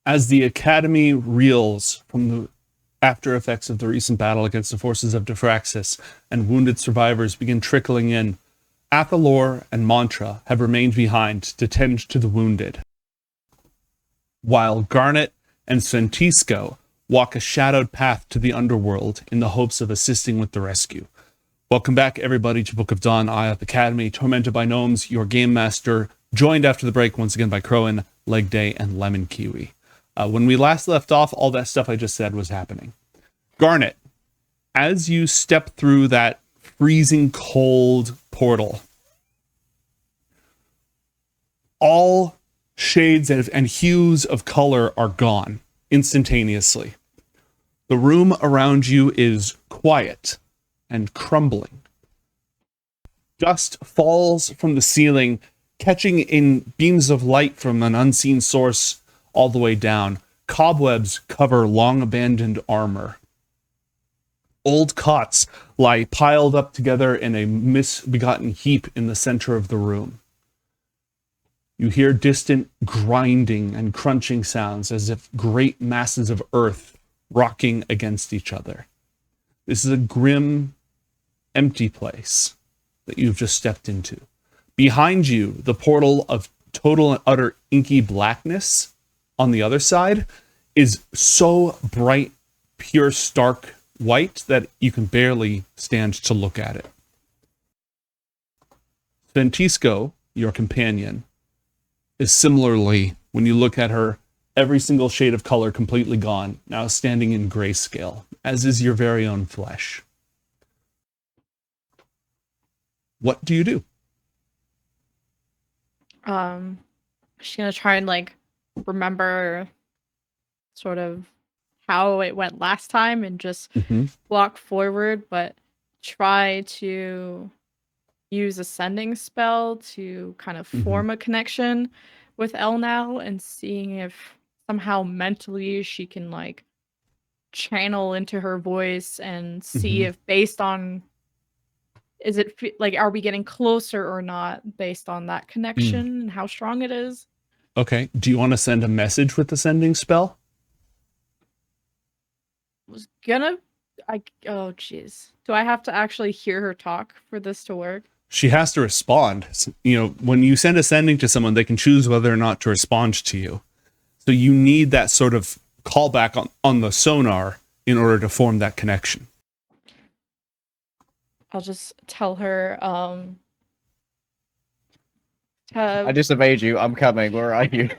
As the Academy reels from the after effects of the recent battle against the forces of Diffraxus and wounded survivors begin trickling in, Athalor and Mantra have remained behind to tend to the wounded, while Garnet and Sventisko walk a shadowed path to the Underworld in the hopes of assisting with the rescue. Welcome back, everybody, to Book of Dawn, IOTH Academy, Tormented by Gnomes, your game master, joined after the break once again by Crowan, Leg Day, and Lemon Kiwi. When we last left off, all that stuff I just said was happening. Garnet, as you step through that freezing cold portal, all shades and hues of color are gone instantaneously. The room around you is quiet and crumbling. Dust falls from the ceiling, catching in beams of light from an unseen source all the way down. Cobwebs cover long-abandoned armor. Old cots lie piled up together in a misbegotten heap in the center of the room. You hear distant grinding and crunching sounds as if great masses of earth rocking against each other. This is a grim, empty place that you've just stepped into. Behind you, the portal of total and utter inky blackness on the other side is so bright, pure, stark white that you can barely stand to look at it. Sventisko, your companion, is similarly, when you look at her, every single shade of color completely gone, now standing in grayscale, as is your very own flesh. What do you do? She's gonna try and remember sort of how it went last time and just walk forward, but try to use a sending spell to kind of form a connection with Elnal and seeing if somehow mentally she can channel into her voice and see if based on are we getting closer or not based on that connection and how strong it is. Okay. Do you want to send a message with the sending spell? Oh jeez. Do I have to actually hear her talk for this to work? She has to respond. You know, when you send a sending to someone, they can choose whether or not to respond to you. So you need that sort of callback on the sonar in order to form that connection. I'll just tell her, I disobeyed you. I'm coming. Where are you?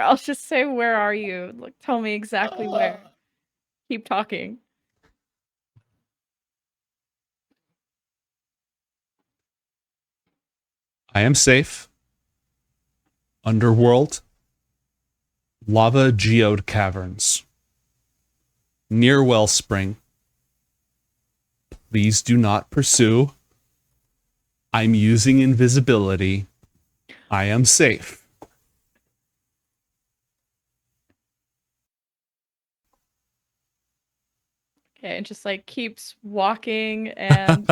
I'll just say, where are you? Tell me exactly where. Keep talking. I am safe. Underworld. Lava geode caverns. Near Wellspring. Please do not pursue. I'm using invisibility. I am safe. Okay, and just keeps walking and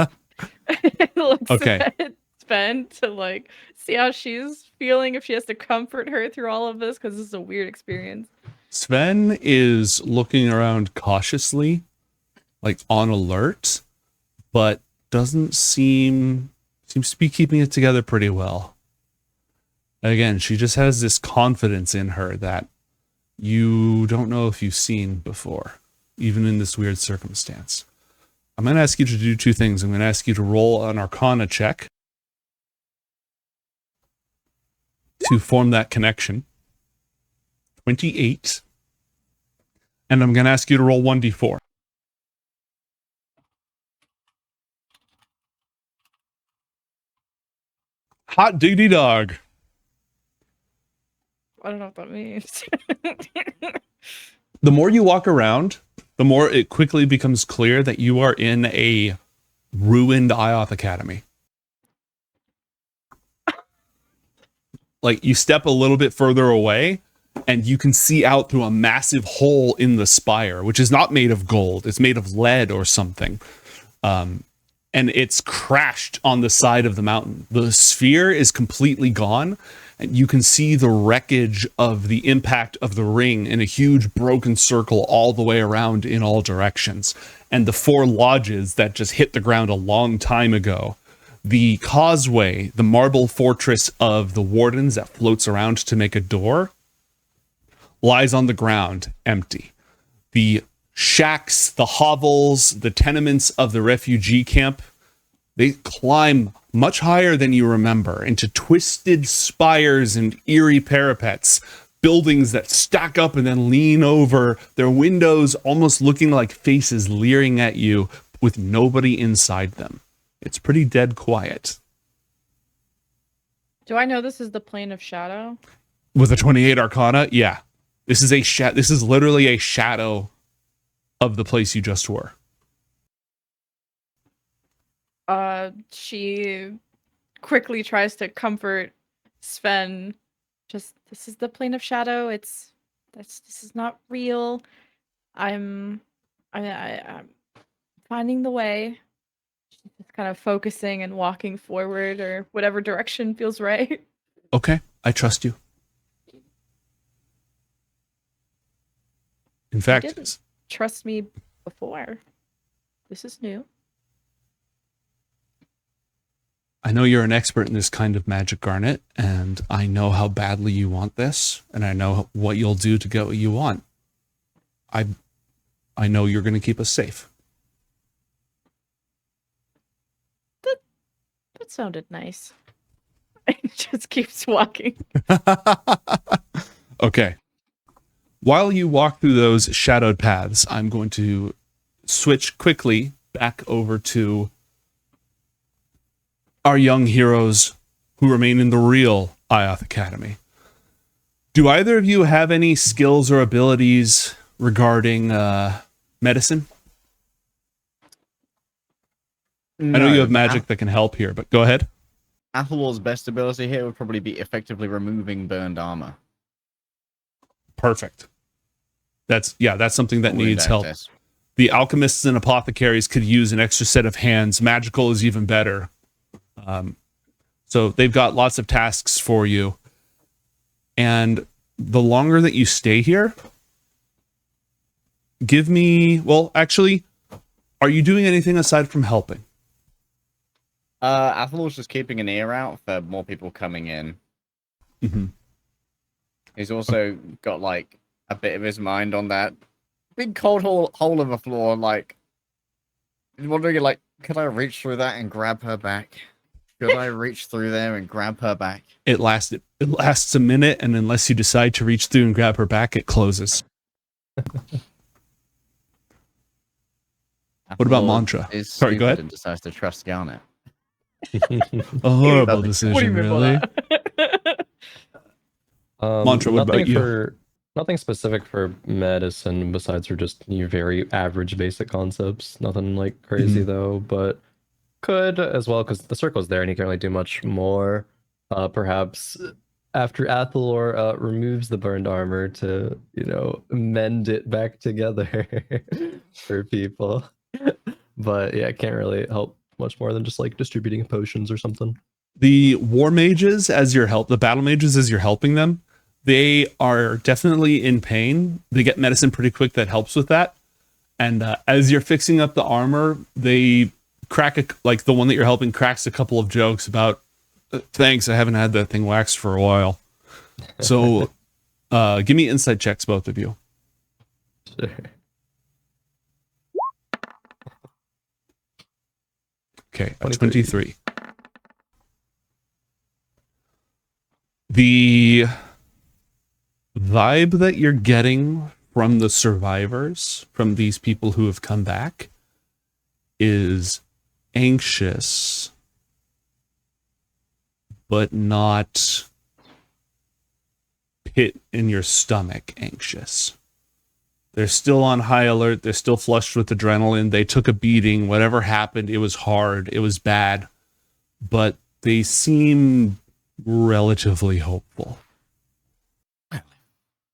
looks at Sven to see how she's feeling, if she has to comfort her through all of this, because this is a weird experience. Sven is looking around cautiously, on alert, but seems to be keeping it together pretty well. Again, she just has this confidence in her that you don't know if you've seen before, even in this weird circumstance. I'm going to ask you to do two things. I'm going to ask you to roll an Arcana check to form that connection. 28. And I'm going to ask you to roll 1d4. Hot diggity dog. I don't know what that means. The more you walk around, the more it quickly becomes clear that you are in a ruined IOTH Academy. You step a little bit further away, and you can see out through a massive hole in the spire, which is not made of gold. It's made of lead or something. And it's crashed on the side of the mountain. The sphere is completely gone, and you can see the wreckage of the impact of the ring in a huge broken circle all the way around in all directions. And the 4 lodges that just hit the ground a long time ago. The causeway, the marble fortress of the wardens that floats around to make a door, lies on the ground, empty. The shacks, the hovels, the tenements of the refugee camp, they climb much higher than you remember into twisted spires and eerie parapets, buildings that stack up and then lean over, their windows almost looking like faces leering at you with nobody inside them. It's pretty dead quiet. Do I know this is the plane of shadow? With a 28 Arcana, yeah. This is this is literally a shadow of the place you just were. She quickly tries to comfort Sven. Just, this is the plane of shadow. This is not real. I'm finding the way. She's just kind of focusing and walking forward or whatever direction feels right. Okay, I trust you. In fact, You didn't trust me before. This is new. I know you're an expert in this kind of magic, Garnet, and I know how badly you want this, and I know what you'll do to get what you want. I know you're going to keep us safe. That sounded nice. It just keeps walking. Okay. While you walk through those shadowed paths, I'm going to switch quickly back over to our young heroes who remain in the real IOTH Academy. Do either of you have any skills or abilities regarding medicine? No, I know you have magic that can help here, but go ahead. Athalor's best ability here would probably be effectively removing burned armor. Perfect. That's something that needs help. Access. The alchemists and apothecaries could use an extra set of hands. Magical is even better. So they've got lots of tasks for you. And the longer that you stay here, actually, are you doing anything aside from helping? Athalor's just keeping an ear out for more people coming in. Mm-hmm. He's also got like a bit of his mind on that big cold hole in the floor. Like, he's wondering, like, could I reach through that and grab her back? Could I reach through there and grab her back? It lasts a minute, and unless you decide to reach through and grab her back, it closes. What about Mantra? Sorry, go ahead. And decides to trust Garnet. A horrible decision, really. Mantra, what about you? Nothing specific for medicine besides for just your very average basic concepts. Nothing like crazy though, but could as well because the circle's there and you can't really do much more. Perhaps after Athalor removes the burned armor to, mend it back together for people. But yeah, can't really help much more than just like distributing potions or something. The war mages, the battle mages as you're helping them, they are definitely in pain. They get medicine pretty quick that helps with that. And as you're fixing up the armor, they crack the one that you're helping cracks a couple of jokes about, thanks, I haven't had that thing waxed for a while. So give me insight checks, both of you. Sure. Okay, 23. The vibe that you're getting from the survivors, from these people who have come back, is anxious, but not pit in your stomach anxious. They're still on high alert. They're still flushed with adrenaline. They took a beating. Whatever happened, it was hard. It was bad. But they seem relatively hopeful. Well,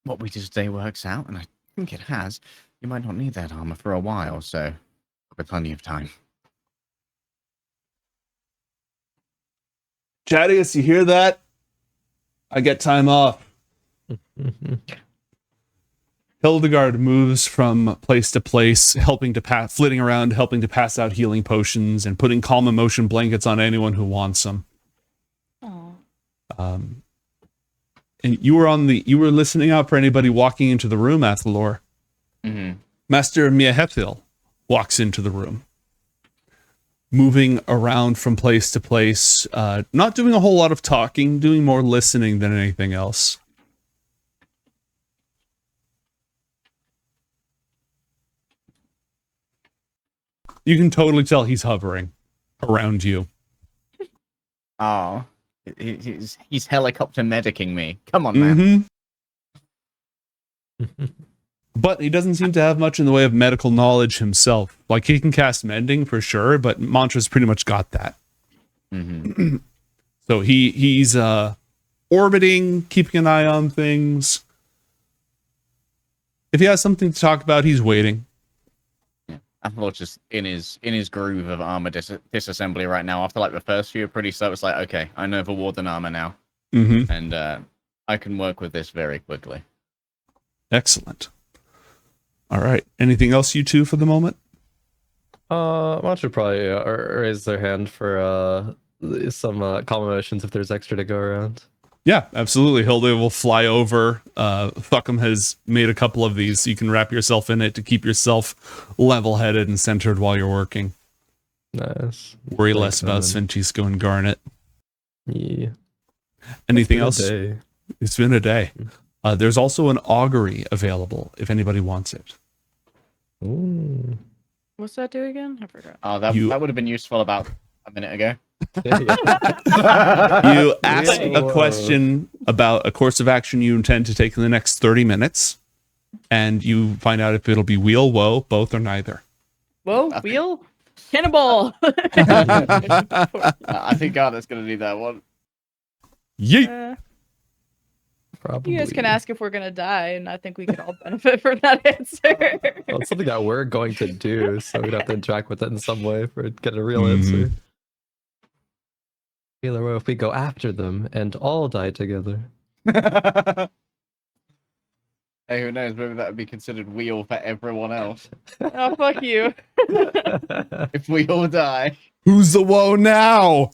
what we did today works out, and I think it has. You might not need that armor for a while, so we've plenty of time. Chadius, you hear that? I get time off. Hildegard moves from place to place, flitting around, helping to pass out healing potions and putting calm emotion blankets on anyone who wants them. Oh. And you were listening out for anybody walking into the room, Athalor. Mm-hmm. Master Miahethil walks into the room, moving around from place to place, not doing a whole lot of talking, doing more listening than anything else. You can totally tell he's hovering around you. Oh, he's helicopter medicing me. Come on, man. Mm-hmm. But he doesn't seem to have much in the way of medical knowledge himself. Like, he can cast mending for sure, but Mantra's pretty much got that. Mm-hmm. So he's orbiting, keeping an eye on things. If he has something to talk about, he's waiting. Athalor just in his groove of armor disassembly right now. After like the first few are pretty slow, it's like, okay, I know the warden armor now, and I can work with this very quickly. Excellent. All right. Anything else, you two, for the moment? One should probably raise their hand for some calm emotions if there's extra to go around. Yeah, absolutely. Hilda will fly over. Fuckum has made a couple of these, so you can wrap yourself in it to keep yourself level-headed and centered while you're working. Nice. Worry less about Sventisko and Garnet. Yeah. Anything else? Day. It's been a day. There's also an augury available if anybody wants it. Ooh. What's that do again? I forgot. Oh, that would have been useful about a minute ago. You ask a question about a course of action you intend to take in the next 30 minutes, and you find out if it'll be wheel, woe, both, or neither. Whoa, wheel? Cannonball! I think Garnet's going to need that one. Yeet! Probably. You guys can ask if we're gonna die, and I think we could all benefit from that answer. Well, it's something that we're going to do, so we'd have to interact with it in some way for it to get a real answer. Or if we go after them and all die together. Hey, who knows? Maybe that would be considered wheel for everyone else. Oh, fuck you. If we all die. Who's the woe now?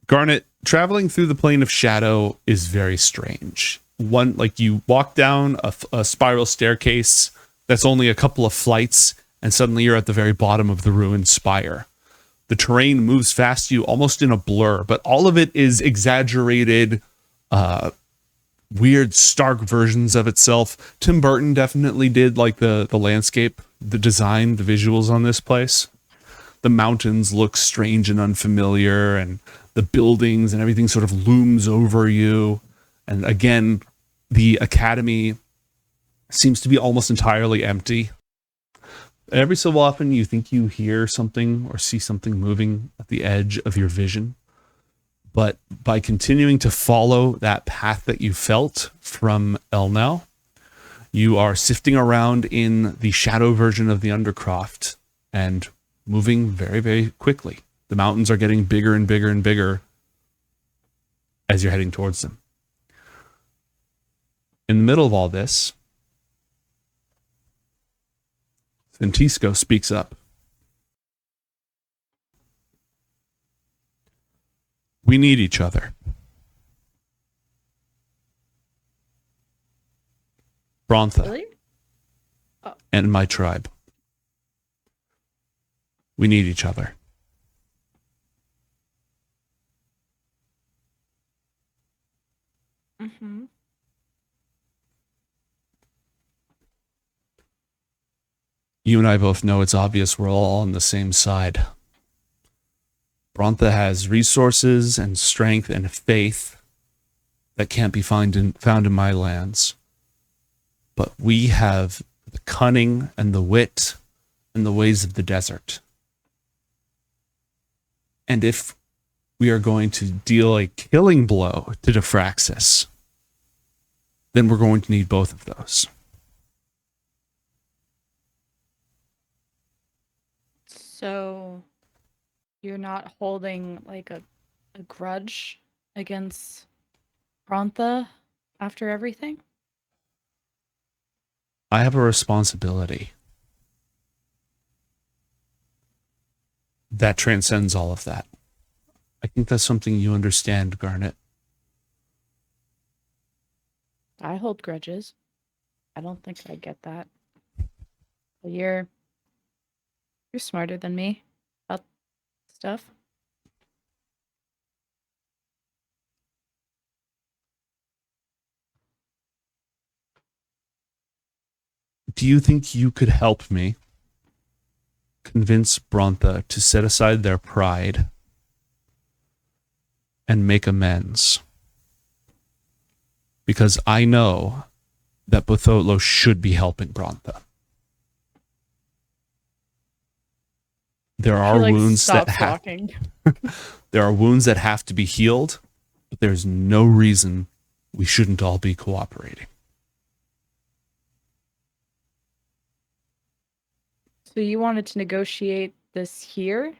Garnet, traveling through the plane of shadow is very strange. You walk down a spiral staircase that's only a couple of flights, and suddenly you're at the very bottom of the ruined spire. The terrain moves past you almost in a blur, but all of it is exaggerated, weird, stark versions of itself. Tim Burton definitely did like the landscape, the design, the visuals on this place. The mountains look strange and unfamiliar, and the buildings and everything sort of looms over you. And again, the academy seems to be almost entirely empty. Every so often you think you hear something or see something moving at the edge of your vision. But by continuing to follow that path that you felt from Elnau, you are sifting around in the shadow version of the Undercroft and moving very, very quickly. The mountains are getting bigger and bigger and bigger as you're heading towards them. In the middle of all this, Sventisko speaks up. We need each other. Brontha Really? and my tribe. We need each other. Mm-hmm. You and I both know it's obvious we're all on the same side. Brontha has resources and strength and faith that can't be found in my lands. But we have the cunning and the wit and the ways of the desert. And if we are going to deal a killing blow to Diffraxus, then we're going to need both of those. So you're not holding like a grudge against Brontha after everything? I have a responsibility that transcends all of that. I think that's something you understand, Garnet. I hold grudges. I don't think I get that. But you're smarter than me about stuff. Do you think you could help me convince Brontha to set aside their pride and make amends? Because I know that Bothotlo should be helping Brontha. There are wounds that there are wounds that have to be healed, but there's no reason we shouldn't all be cooperating. So you wanted to negotiate this here?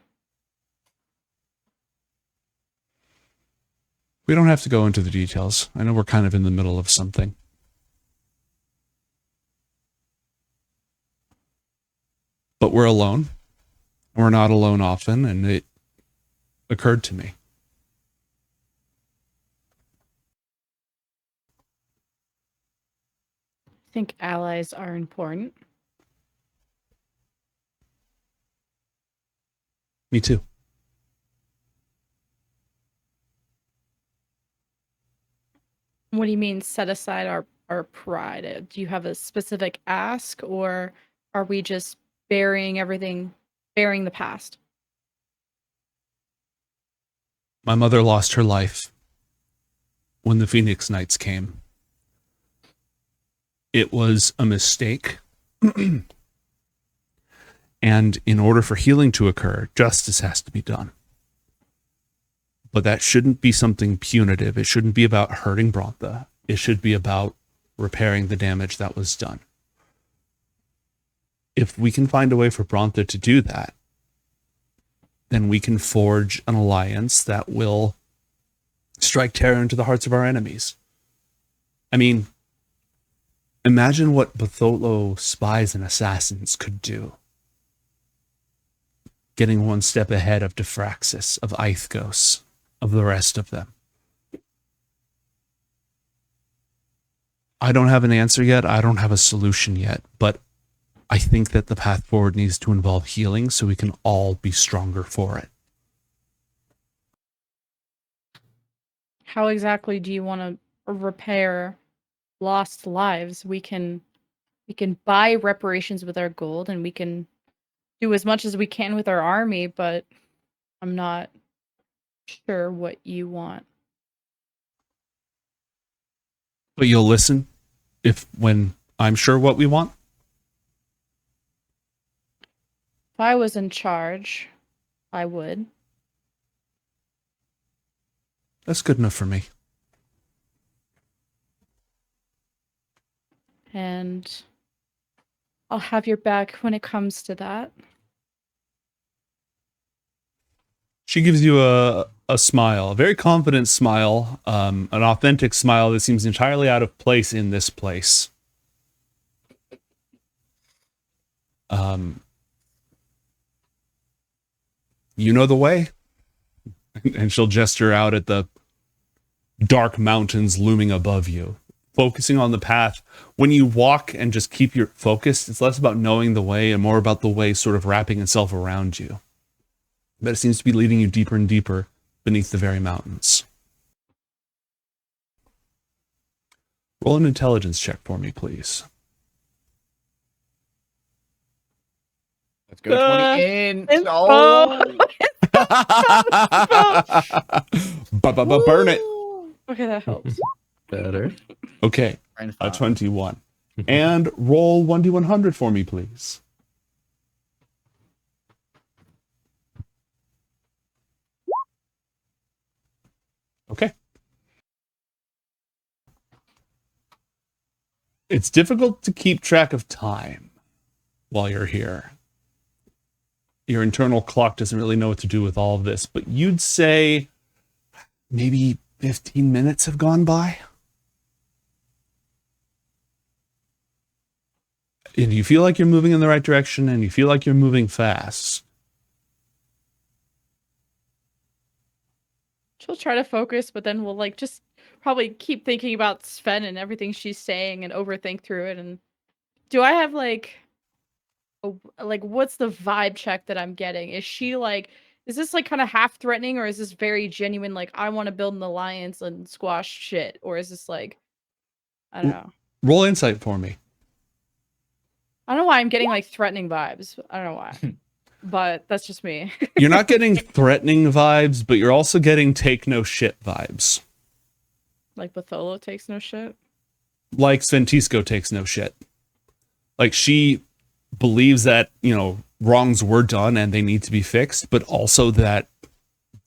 We don't have to go into the details. I know we're kind of in the middle of something. But we're alone. We're not alone often, and it occurred to me. I think allies are important. Me too. What do you mean set aside our pride? Do you have a specific ask, or are we just burying everything, burying the past? My mother lost her life when the Phoenix Knights came. It was a mistake. And in order for healing to occur, justice has to be done. But that shouldn't be something punitive. It shouldn't be about hurting Brontha. It should be about repairing the damage that was done. If we can find a way for Brontha to do that, then we can forge an alliance that will strike terror into the hearts of our enemies. I mean, imagine what Bothotlo spies and assassins could do. Getting one step ahead of Diffraxus, of Ithgos, of the rest of them. I don't have an answer yet. I don't have a solution yet, but I think that the path forward needs to involve healing so we can all be stronger for it. How exactly do you want to repair lost lives? We can buy reparations with our gold, and we can do as much as we can with our army, but I'm not sure what you want. But you'll listen when I'm sure what we want? If I was in charge, I would. That's good enough for me. And I'll have your back when it comes to that. She gives you a smile, a very confident smile, an authentic smile that seems entirely out of place in this place. You know the way? And she'll gesture out at the dark mountains looming above you, focusing on the path. When you walk and just keep your focus, it's less about knowing the way and more about the way sort of wrapping itself around you. But it seems to be leading you deeper and deeper beneath the very mountains. Roll an intelligence check for me, please. Let's go 20 in. Oh. Burn it. Okay, that helps. Better. Okay, a 21. And roll 1d100 for me, please. Okay. It's difficult to keep track of time while you're here. Your internal clock doesn't really know what to do with all of this, but you'd say maybe 15 minutes have gone by. And you feel like you're moving in the right direction, and you feel like you're moving fast. She'll try to focus, but then we'll like just probably keep thinking about Sven and everything she's saying and overthink through it. And do I have like what's the vibe check that I'm getting? Is she like, is this like kind of half threatening, or is this very genuine, like I want to build an alliance and squash shit? Or is this like, I don't know. Roll insight for me. I don't know why I'm getting like threatening vibes. I don't know why. But that's just me. You're not getting threatening vibes, but you're also getting take no shit vibes. Like Batholo takes no shit. Like Sventisko takes no shit. Like she believes that, wrongs were done and they need to be fixed, but also that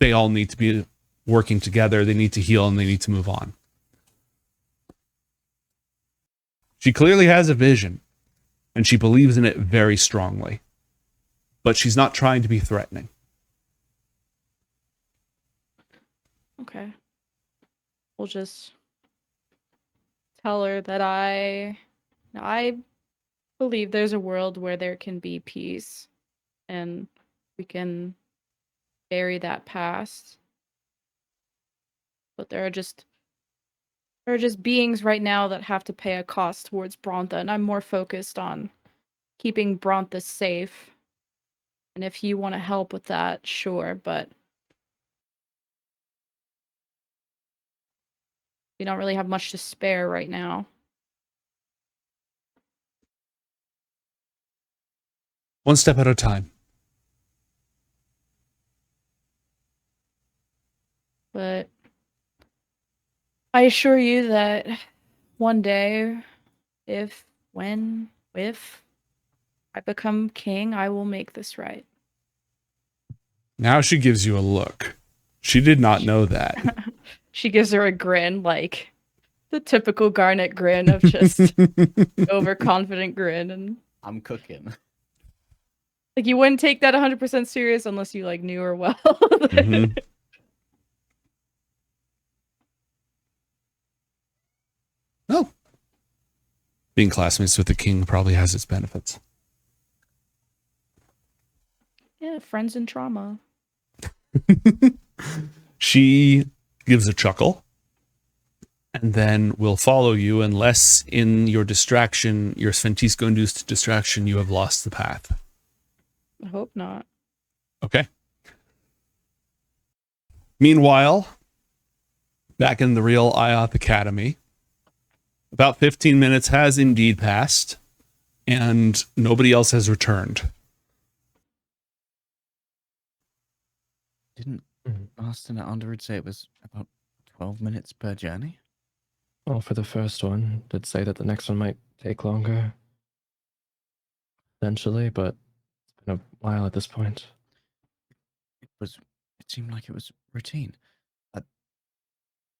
they all need to be working together. They need to heal and they need to move on. She clearly has a vision and she believes in it very strongly, but she's not trying to be threatening. Okay. We'll just tell her that I believe there's a world where there can be peace and we can bury that past. But there are just beings right now that have to pay a cost towards Brontha, and I'm more focused on keeping Brontha safe. And if you want to help with that, sure, but we don't really have much to spare right now. One step at a time. But I assure you that one day, if I become king, I will make this right. Now she gives you a look. She did not know that. She gives her a grin, like the typical Garnet grin of just overconfident grin. And I'm cooking. like you wouldn't take that 100% serious unless you like knew her well. Mm-hmm. Oh. Being classmates with the king probably has its benefits. Yeah, friends in trauma. She gives a chuckle and then will follow you unless in your distraction, your Sventisko-induced distraction, you have lost the path. I hope not. Okay. Meanwhile, back in the real IOTH Academy, about 15 minutes has indeed passed, and nobody else has returned. Didn't Marston at Underwood say it was about 12 minutes per journey? Well, for the first one, did say that the next one might take longer. Potentially, but it's been a while at this point. It seemed like it was routine.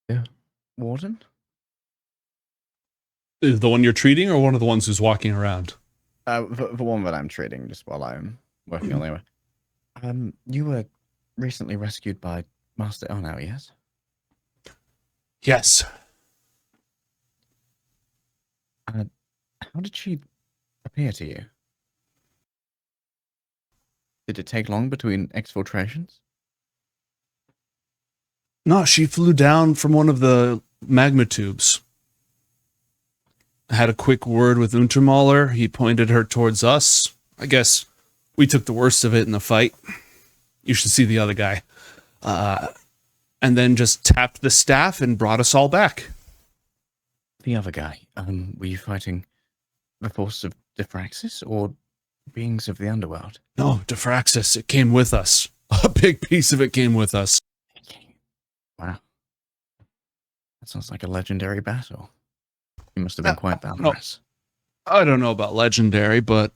Yeah. Warden? Is the one you're treating or one of the ones who's walking around? The one that I'm treating just while I'm working on the other. You were recently rescued by Master Onau, yes? Yes. How did she appear to you? Did it take long between exfiltrations? No, she flew down from one of the magma tubes. I had a quick word with Untermauler. He pointed her towards us. I guess we took the worst of it in the fight. You should see the other guy. And then just tapped the staff and brought us all back. The other guy, were you fighting the force of Diffraxus or beings of the Underworld? No, Diffraxus. It came with us. A big piece of it came with us. Wow. That sounds like a legendary battle. You must have been quite valorous. I don't know about legendary, but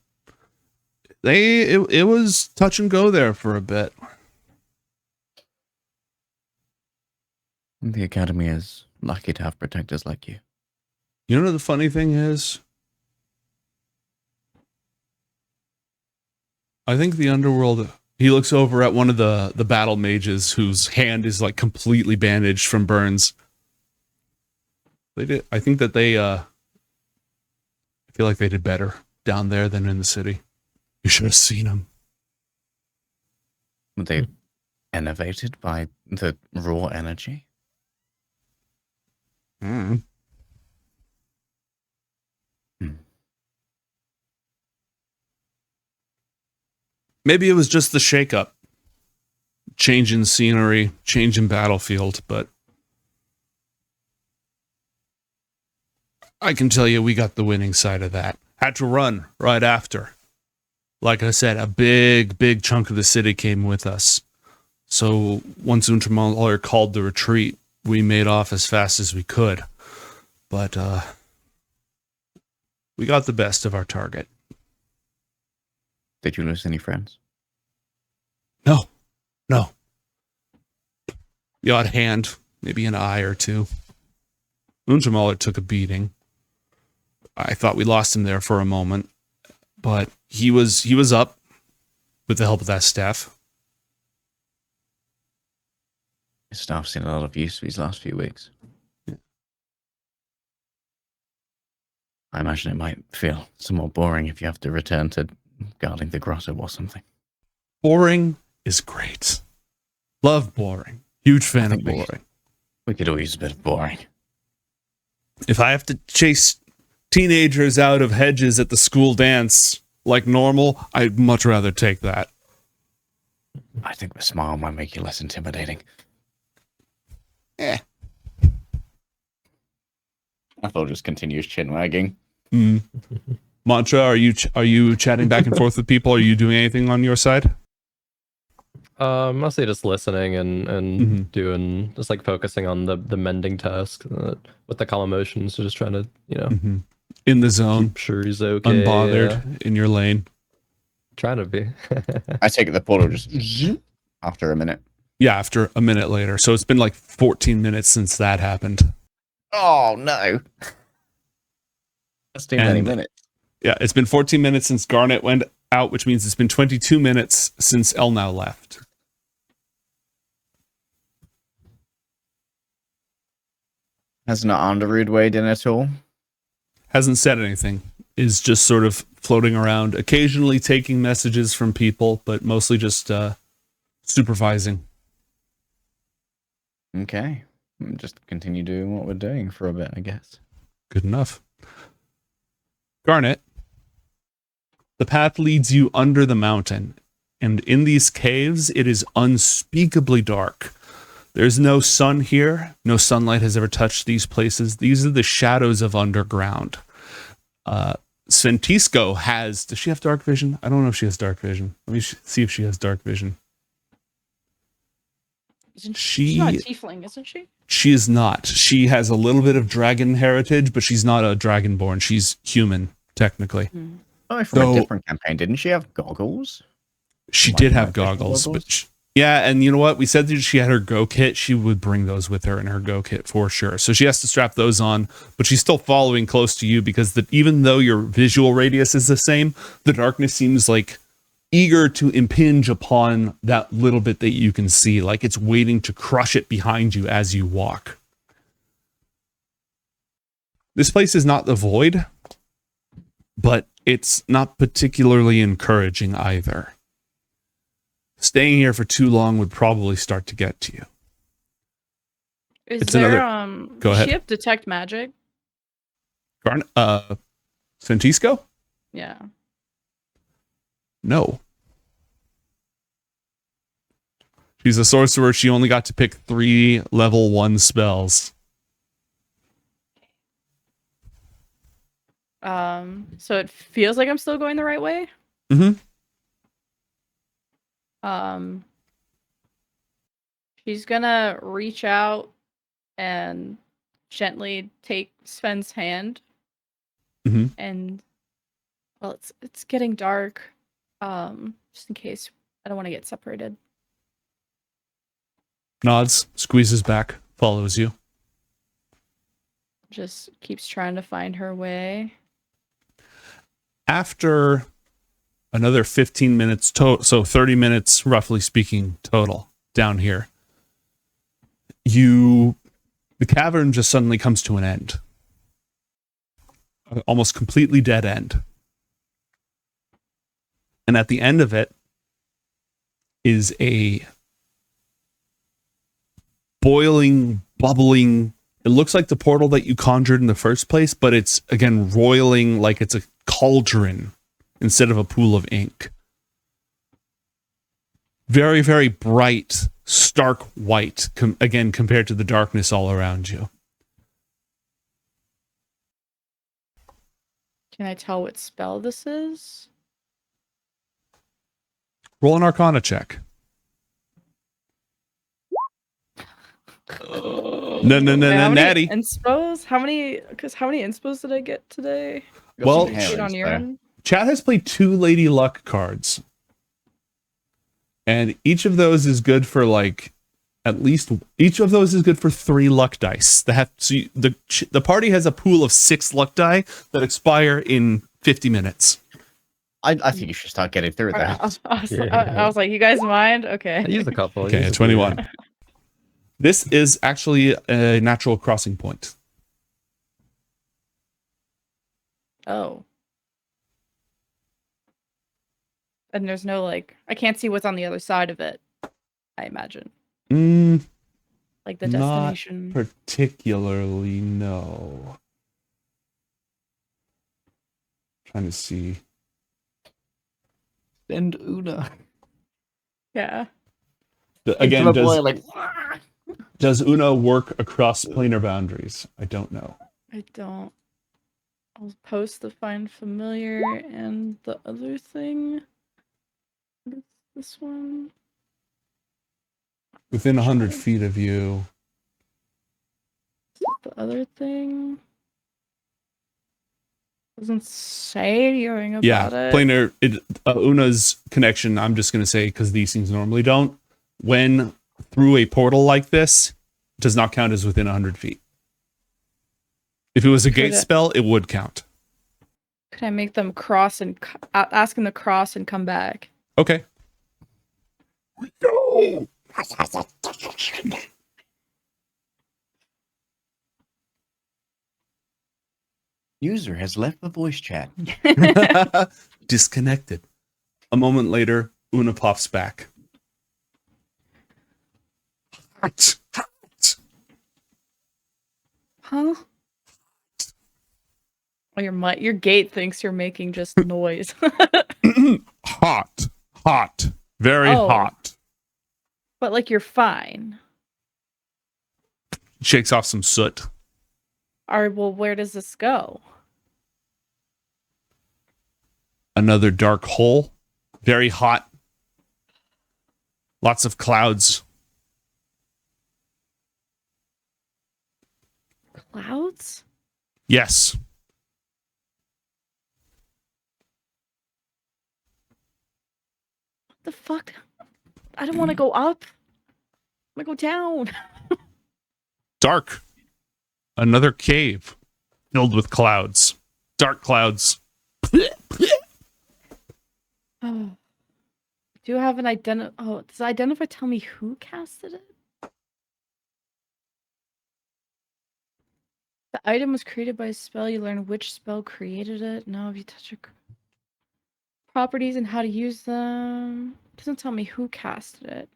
it was touch and go there for a bit. The Academy is lucky to have protectors like you. You know, the funny thing is, I think the Underworld. He looks over at one of the battle mages whose hand is like completely bandaged from burns. They did. I think that they. I feel like they did better down there than in the city. You should have seen them. Were they enervated by the raw energy? Mm. Maybe it was just the shakeup. Change in scenery, change in battlefield, but I can tell you we got the winning side of that. Had to run right after. Like I said, a big chunk of the city came with us. So once Untermauler called the retreat, we made off as fast as we could. But we got the best of our target. Did you lose any friends? No. The odd hand, maybe an eye or two. Untermauler took a beating. I thought we lost him there for a moment, but he was up with the help of that staff. His staff's seen a lot of use these last few weeks. Yeah. I imagine it might feel somewhat boring if you have to return to guarding the grotto or something. Boring is great. Love boring. Huge fan of think boring. We could all use a bit of boring. If I have to chase teenagers out of hedges at the school dance like normal, I'd much rather take that. I think the smile might make you less intimidating. Athel just continues chin wagging. Mantra, are you chatting back and forth with people? Are you doing anything on your side? Mostly just listening and doing just like focusing on the mending task with the calm emotions, so just trying to In the zone, keep sure he's okay, unbothered, in your lane. Trying to be. I take it the portal just after a minute. Yeah, after a minute later. So it's been like 14 minutes since that happened. Oh no, that's too many minutes. Yeah, it's been 14 minutes since Garnet went out, which means it's been 22 minutes since Elnow left. Has not Underworld weighed in at all? Hasn't said anything. Is just sort of floating around, occasionally taking messages from people, but mostly just supervising. Okay. Just continue doing what we're doing for a bit, I guess. Good enough. Garnet, the path leads you under the mountain, and in these caves, it is unspeakably dark. There's no sun here. No sunlight has ever touched these places. These are the shadows of underground. Sventisko has... Does she have dark vision? I don't know if she has dark vision. Let me see if she has dark vision. She's not a tiefling, isn't she? She is not. She has a little bit of dragon heritage, but she's not a dragonborn. She's human, technically. Oh, from a different campaign, didn't she have goggles? She did have goggles, but yeah, and you know what? We said that she had her go kit. She would bring those with her in her go kit for sure. So she has to strap those on, but she's still following close to you because even though your visual radius is the same, the darkness seems like eager to impinge upon that little bit that you can see, like it's waiting to crush it behind you as you walk. This place is not the void, but it's not particularly encouraging either. Staying here for too long would probably start to get to you. Is there Go ahead. Does she have detect magic? Sventisko? Yeah. No. She's a sorcerer. She only got to pick 3 level 1 spells. So it feels like I'm still going the right way. She's gonna reach out and gently take Sven's hand. And well, it's getting dark. Just in case I don't want to get separated. Nods, squeezes back, follows you. Just keeps trying to find her way. After another 15 minutes total, so 30 minutes roughly speaking total down here. The cavern just suddenly comes to an end. Almost completely dead end. And at the end of it is a boiling, bubbling, it looks like the portal that you conjured in the first place, but it's, again, roiling like it's a cauldron instead of a pool of ink. Very, very bright, stark white, again, compared to the darkness all around you. Can I tell what spell this is? Roll an Arcana check. No, natty. Inspos? How many inspos did I get today? Got Well, some Shit herrings on your there. end. Chad has played 2 Lady Luck cards. And each of those is good for each of those is good for 3 luck dice. The party has a pool of 6 luck die that expire in 50 minutes. I think you should start getting through that. I was like, you guys mind? Okay. I used a couple. Okay, 21. This is actually a natural crossing point. Oh. And there's no, like, I can't see what's on the other side of it, I imagine. Like the Not destination. particularly, no. Trying to see. Send Una. Yeah. Again, Into the boy, like, does Una work across planar boundaries? I don't know. I don't. I'll post the find familiar and the other thing. What is this one? Within 100 feet of you. The other thing doesn't say anything about Yeah, it. planar. Una's connection, I'm just going to say, because these things normally don't, when through a portal like this, does not count as within 100 feet. If it was a gate spell, it would count. Could I make them cross and ask them to cross and come back? Okay. user has left the voice chat. Disconnected. A moment later, Una pops back. Huh? Oh, your gate thinks you're making just noise. Hot. Very hot. But like you're fine. Shakes off some soot. Alright, well, where does this go? Another dark hole. Very hot. Lots of clouds. Clouds? Yes. What the fuck? I don't want to go up. I want to go down. Dark. Another cave filled with clouds. Dark clouds. Oh. Do you have an does identify tell me who casted it? The item was created by a spell. You learn which spell created it. Now if you touch your properties and how to use them. It doesn't tell me who casted it.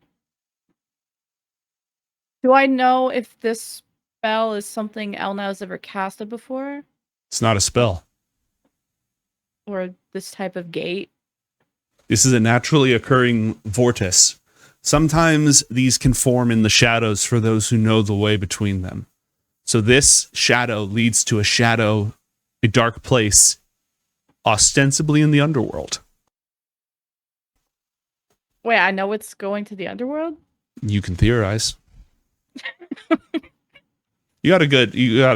Do I know if this spell is something Elna has ever casted before? It's not a spell. Or this type of gate? This is a naturally occurring vortex. Sometimes these can form in the shadows for those who know the way between them. So this shadow leads to a dark place, ostensibly in the underworld. Wait, I know it's going to the underworld? You can theorize. You got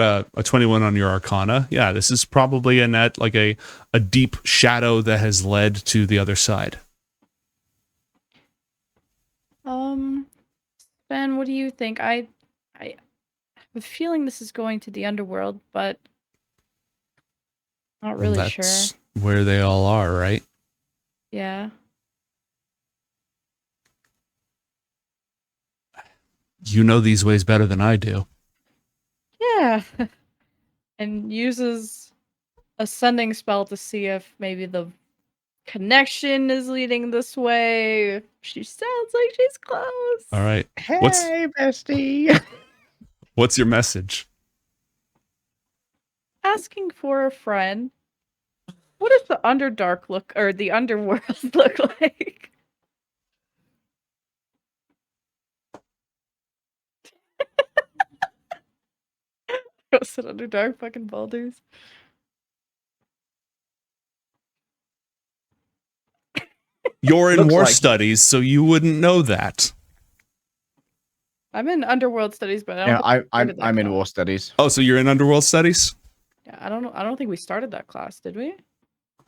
a 21 on your Arcana. Yeah, this is probably a deep shadow that has led to the other side. Ben, what do you think? I have a feeling this is going to the underworld, but not really sure. That's where they all are, right? Yeah. You know these ways better than I do. Yeah. And uses a sending spell to see if maybe the connection is leading this way. She sounds like she's close. All right. Hey, What's- bestie. What's your message? Asking for a friend. What does the Underdark look, or the Underworld look like? Ghosts and Underdark fucking boulders. You're in Looks war like- studies, so you wouldn't know that. I'm in Underworld studies, but I don't Yeah, think we started that I'm in class. war studies. Oh, so you're in underworld studies? Yeah, I don't know. I don't think we started that class, did we?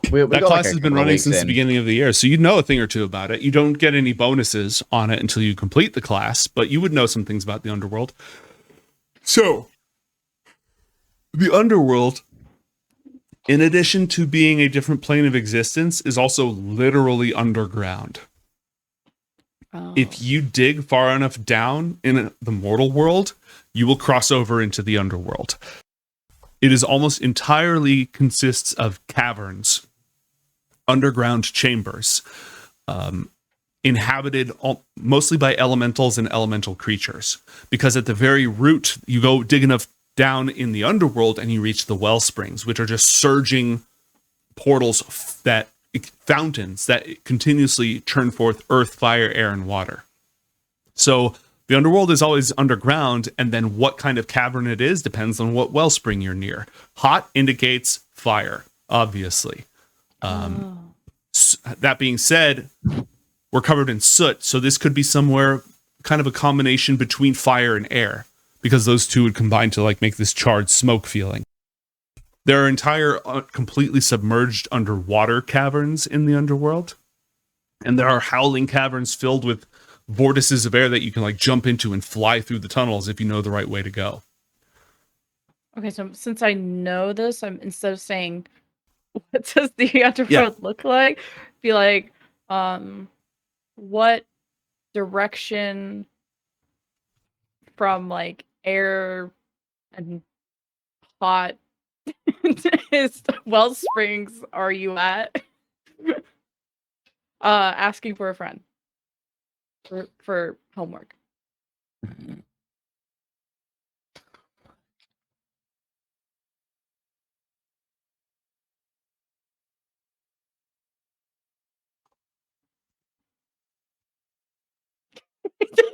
We That got, class like, a has been couple of running weeks since the in. beginning of the year, so you'd know a thing or two about it. You don't get any bonuses on it until you complete the class, but you would know some things about the underworld. So, the underworld, in addition to being a different plane of existence, is also literally underground. Oh. If you dig far enough down in the mortal world, you will cross over into the underworld. It is almost entirely consists of caverns, underground chambers, inhabited mostly by elementals and elemental creatures. Because at the very root, you go dig enough down in the underworld and you reach the well springs, which are just surging portals fountains that continuously churn forth earth, fire, air, and water. So the underworld is always underground, and then what kind of cavern it is depends on what wellspring you're near. Hot indicates fire, obviously. That being said, we're covered in soot, so this could be somewhere kind of a combination between fire and air, because those two would combine to like make this charred smoke feeling. There are entire completely submerged underwater caverns in the underworld, and there are howling caverns filled with vortices of air that you can like jump into and fly through the tunnels if you know the right way to go. Okay, so since I know this, I'm instead of saying what does the underworld look like, be like, what direction from like air and hot is well springs are you at? Asking for a friend for homework.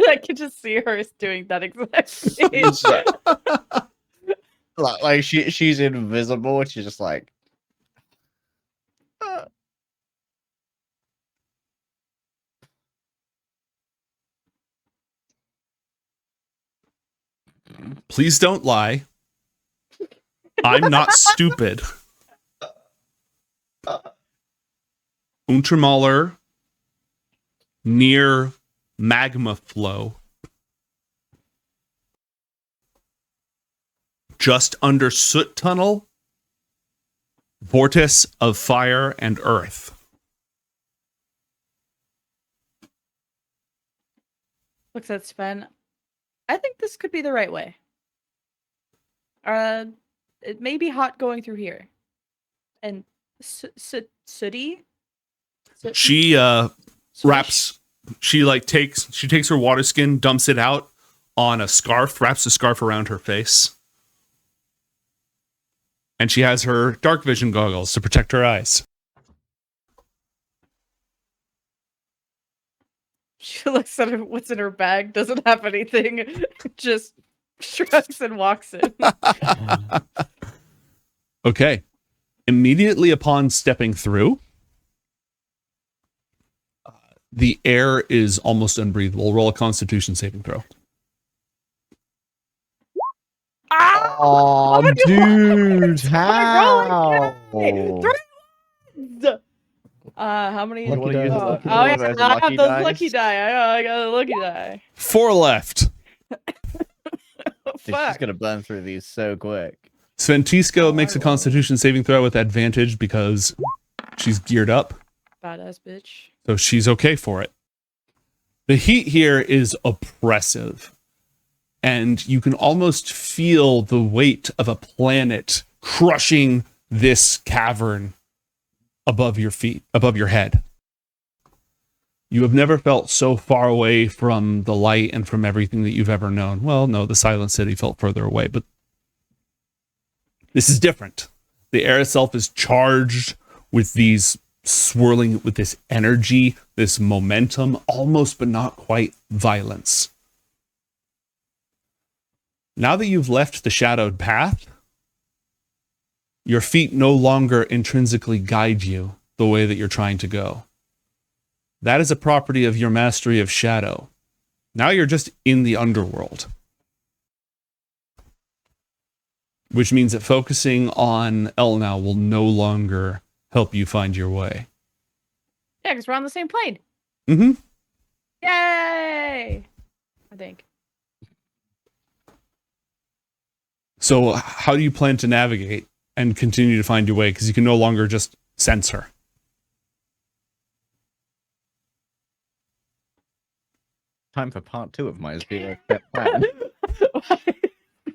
I can just see her doing that exact thing. It's like she's invisible. And she's just like, Please don't lie. I'm not stupid. Untermauler near magma flow. Just under soot tunnel. Vortex of fire and earth. Looks at Sven. I think this could be the right way. It may be hot going through here, and sooty. She wraps. She takes her water skin, dumps it out on a scarf, wraps the scarf around her face, and she has her dark vision goggles to protect her eyes. She looks at what's in her bag, doesn't have anything, just shrugs and walks in. Okay. Immediately upon stepping through, the air is almost unbreathable. Roll a Constitution saving throw. oh, What do you dude, how? how? How many? You wanna use Oh, lucky yeah, die? I have those Dice? lucky die. I got a lucky die. 4 left. Dude, she's Fuck. gonna burn through these so quick. Sventisko Oh, makes I a will. Constitution saving throw with advantage because she's geared up. Badass bitch. So she's okay for it. The heat here is oppressive, and you can almost feel the weight of a planet crushing this cavern above your feet, above your head. You have never felt so far away from the light and from everything that you've ever known. Well, no, the Silent City felt further away, but this is different. The air itself is charged with these swirling, with this energy, this momentum, almost but not quite violence. Now that you've left the shadowed path, your feet no longer intrinsically guide you the way that you're trying to go. That is a property of your mastery of shadow. Now you're just in the underworld. Which means that focusing on Elnau will no longer help you find your way. Yeah, because we're on the same plane. Mm-hmm. Yay! I think. So how do you plan to navigate and continue to find your way? Because you can no longer just sense her. Time for part 2 of my zero-step plan.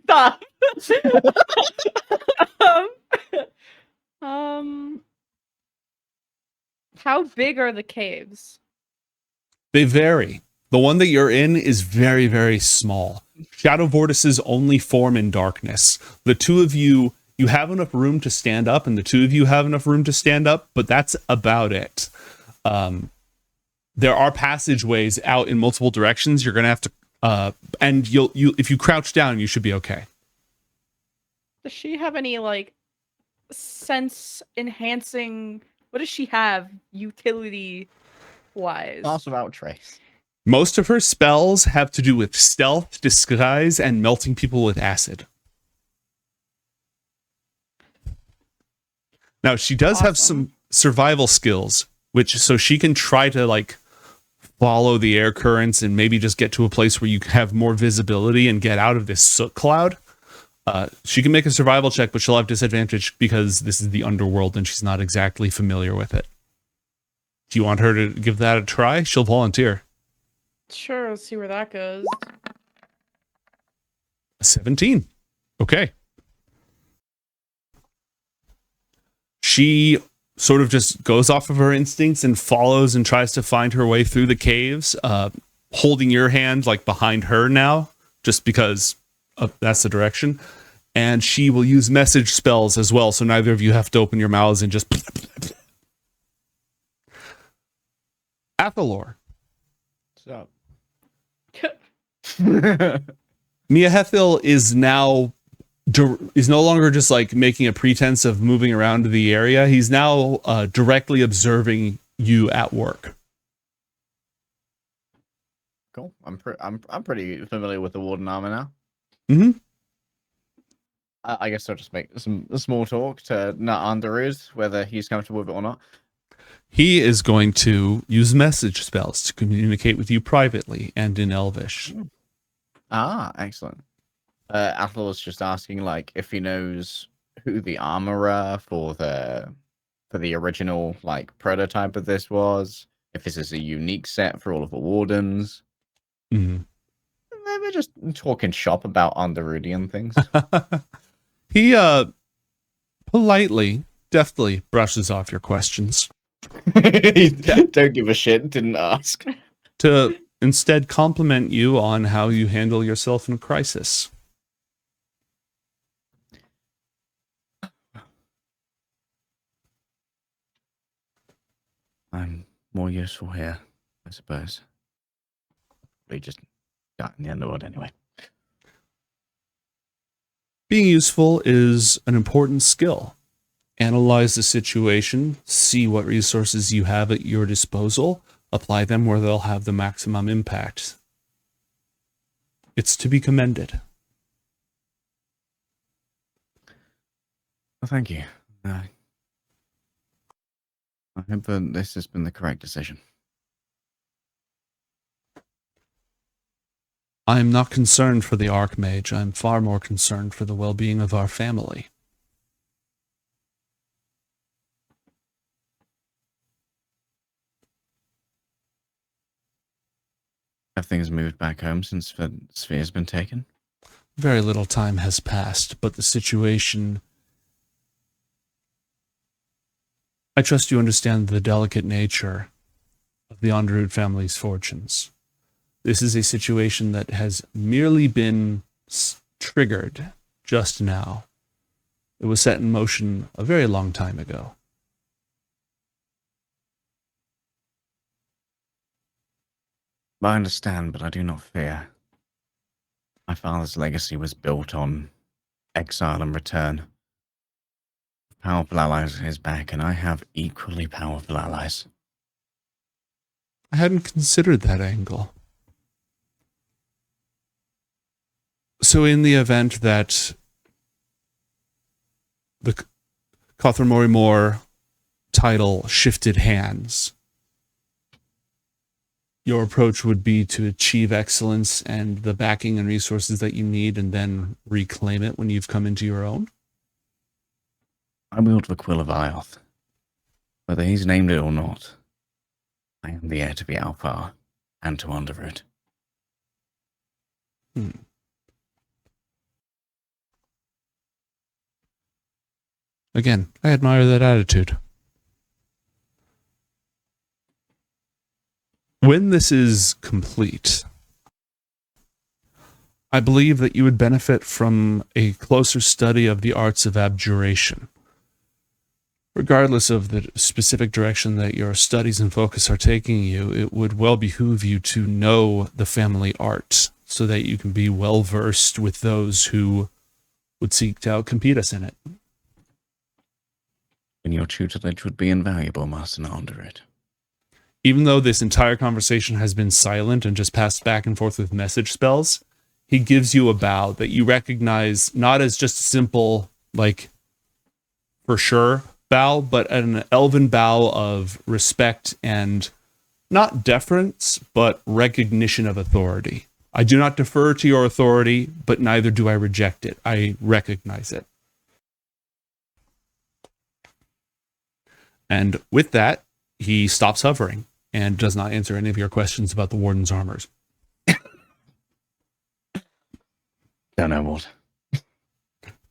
Stop. um, how big are the caves? They vary. The one that you're in is very, very small. Shadow vortices only form in darkness. The two of you, you have enough room to stand up, and the two of you have enough room to stand up, but that's about it. There are passageways out in multiple directions. You're going to have to, and you if you crouch down, you should be okay. Does she have any, like, sense enhancing? What does she have utility wise? Pass without trace. Most of her spells have to do with stealth, disguise, and melting people with acid. Now, she does have some survival skills, which so she can try to, like, follow the air currents and maybe just get to a place where you have more visibility and get out of this soot cloud. She can make a survival check, but she'll have disadvantage because this is the underworld and she's not exactly familiar with it. Do you want her to give that a try? She'll volunteer. Sure, let's see where that goes. 17. Okay. She sort of just goes off of her instincts and follows and tries to find her way through the caves, holding your hand like behind her now, just because that's the direction. And she will use message spells as well, so neither of you have to open your mouths and just... Athalor. What's up? Mia Hethil is now is no longer just like making a pretense of moving around the area. He's now directly observing you at work. Cool. I'm pretty familiar with the warden armor now. Mm-hmm. I guess I'll just make some small talk to Underworld, whether he's comfortable with it or not. He is going to use message spells to communicate with you privately and in Elvish. Ah, excellent. Athalor was just asking, like, if he knows who the armorer for the original, like, prototype of this was. If this is a unique set for all of the wardens. Mm-hmm. Maybe just talking shop about Underworldian things. He politely, deftly brushes off your questions. Don't give a shit, didn't ask. To instead compliment you on how you handle yourself in a crisis. I'm more useful here, I suppose. We just got in the Underworld anyway. Being useful is an important skill. Analyze the situation, see what resources you have at your disposal, apply them where they'll have the maximum impact. It's to be commended. Well, thank you. I hope that this has been the correct decision. I am not concerned for the Archmage. I'm far more concerned for the well-being of our family. Have things moved back home since the sphere's been taken? Very little time has passed, but the situation... I trust you understand the delicate nature of the Underwood family's fortunes. This is a situation that has merely been triggered just now. It was set in motion a very long time ago. I understand, but I do not fear. My father's legacy was built on exile and return. Powerful allies at his back, and I have equally powerful allies. I hadn't considered that angle. So in the event that the Cothamori Moore title shifted hands, your approach would be to achieve excellence and the backing and resources that you need and then reclaim it when you've come into your own? I wield the quill of IOTH. Whether he's named it or not, I am the heir to the Alpha and to Underworld. Again, I admire that attitude. When this is complete, I believe that you would benefit from a closer study of the arts of abjuration. Regardless of the specific direction that your studies and focus are taking you, it would well behoove you to know the family art so that you can be well versed with those who would seek to outcompete us in it. And your tutelage would be invaluable, Master Underwood. Even though this entire conversation has been silent and just passed back and forth with message spells, he gives you a bow that you recognize not as just a simple, like, for sure bow, but an elven bow of respect and not deference, but recognition of authority. I do not defer to your authority, but neither do I reject it. I recognize it. And with that, he stops hovering and does not answer any of your questions about the Warden's armors. Don't know what.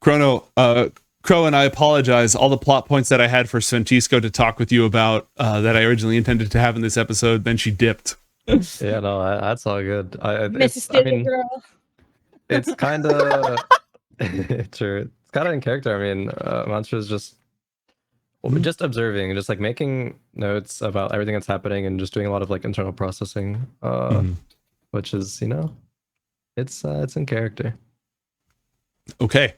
Crow and I apologize. All the plot points that I had for Sventisko to talk with you about that I originally intended to have in this episode, then she dipped. Yeah, no, that's all good. Mississippi girl. It's kind of true. It's kind of in character. I mean, Mantra is just just observing, just like making notes about everything that's happening, and just doing a lot of like internal processing, which is, you know, it's in character. Okay.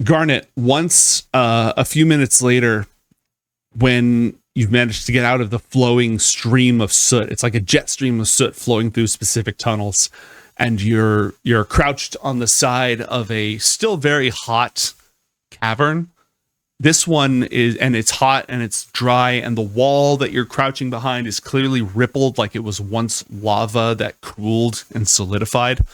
Garnet, once a few minutes later, when you've managed to get out of the flowing stream of soot, it's like a jet stream of soot flowing through specific tunnels, and you're crouched on the side of a still very hot cavern. This one is, and it's hot and it's dry, and the wall that you're crouching behind is clearly rippled like it was once lava that cooled and solidified.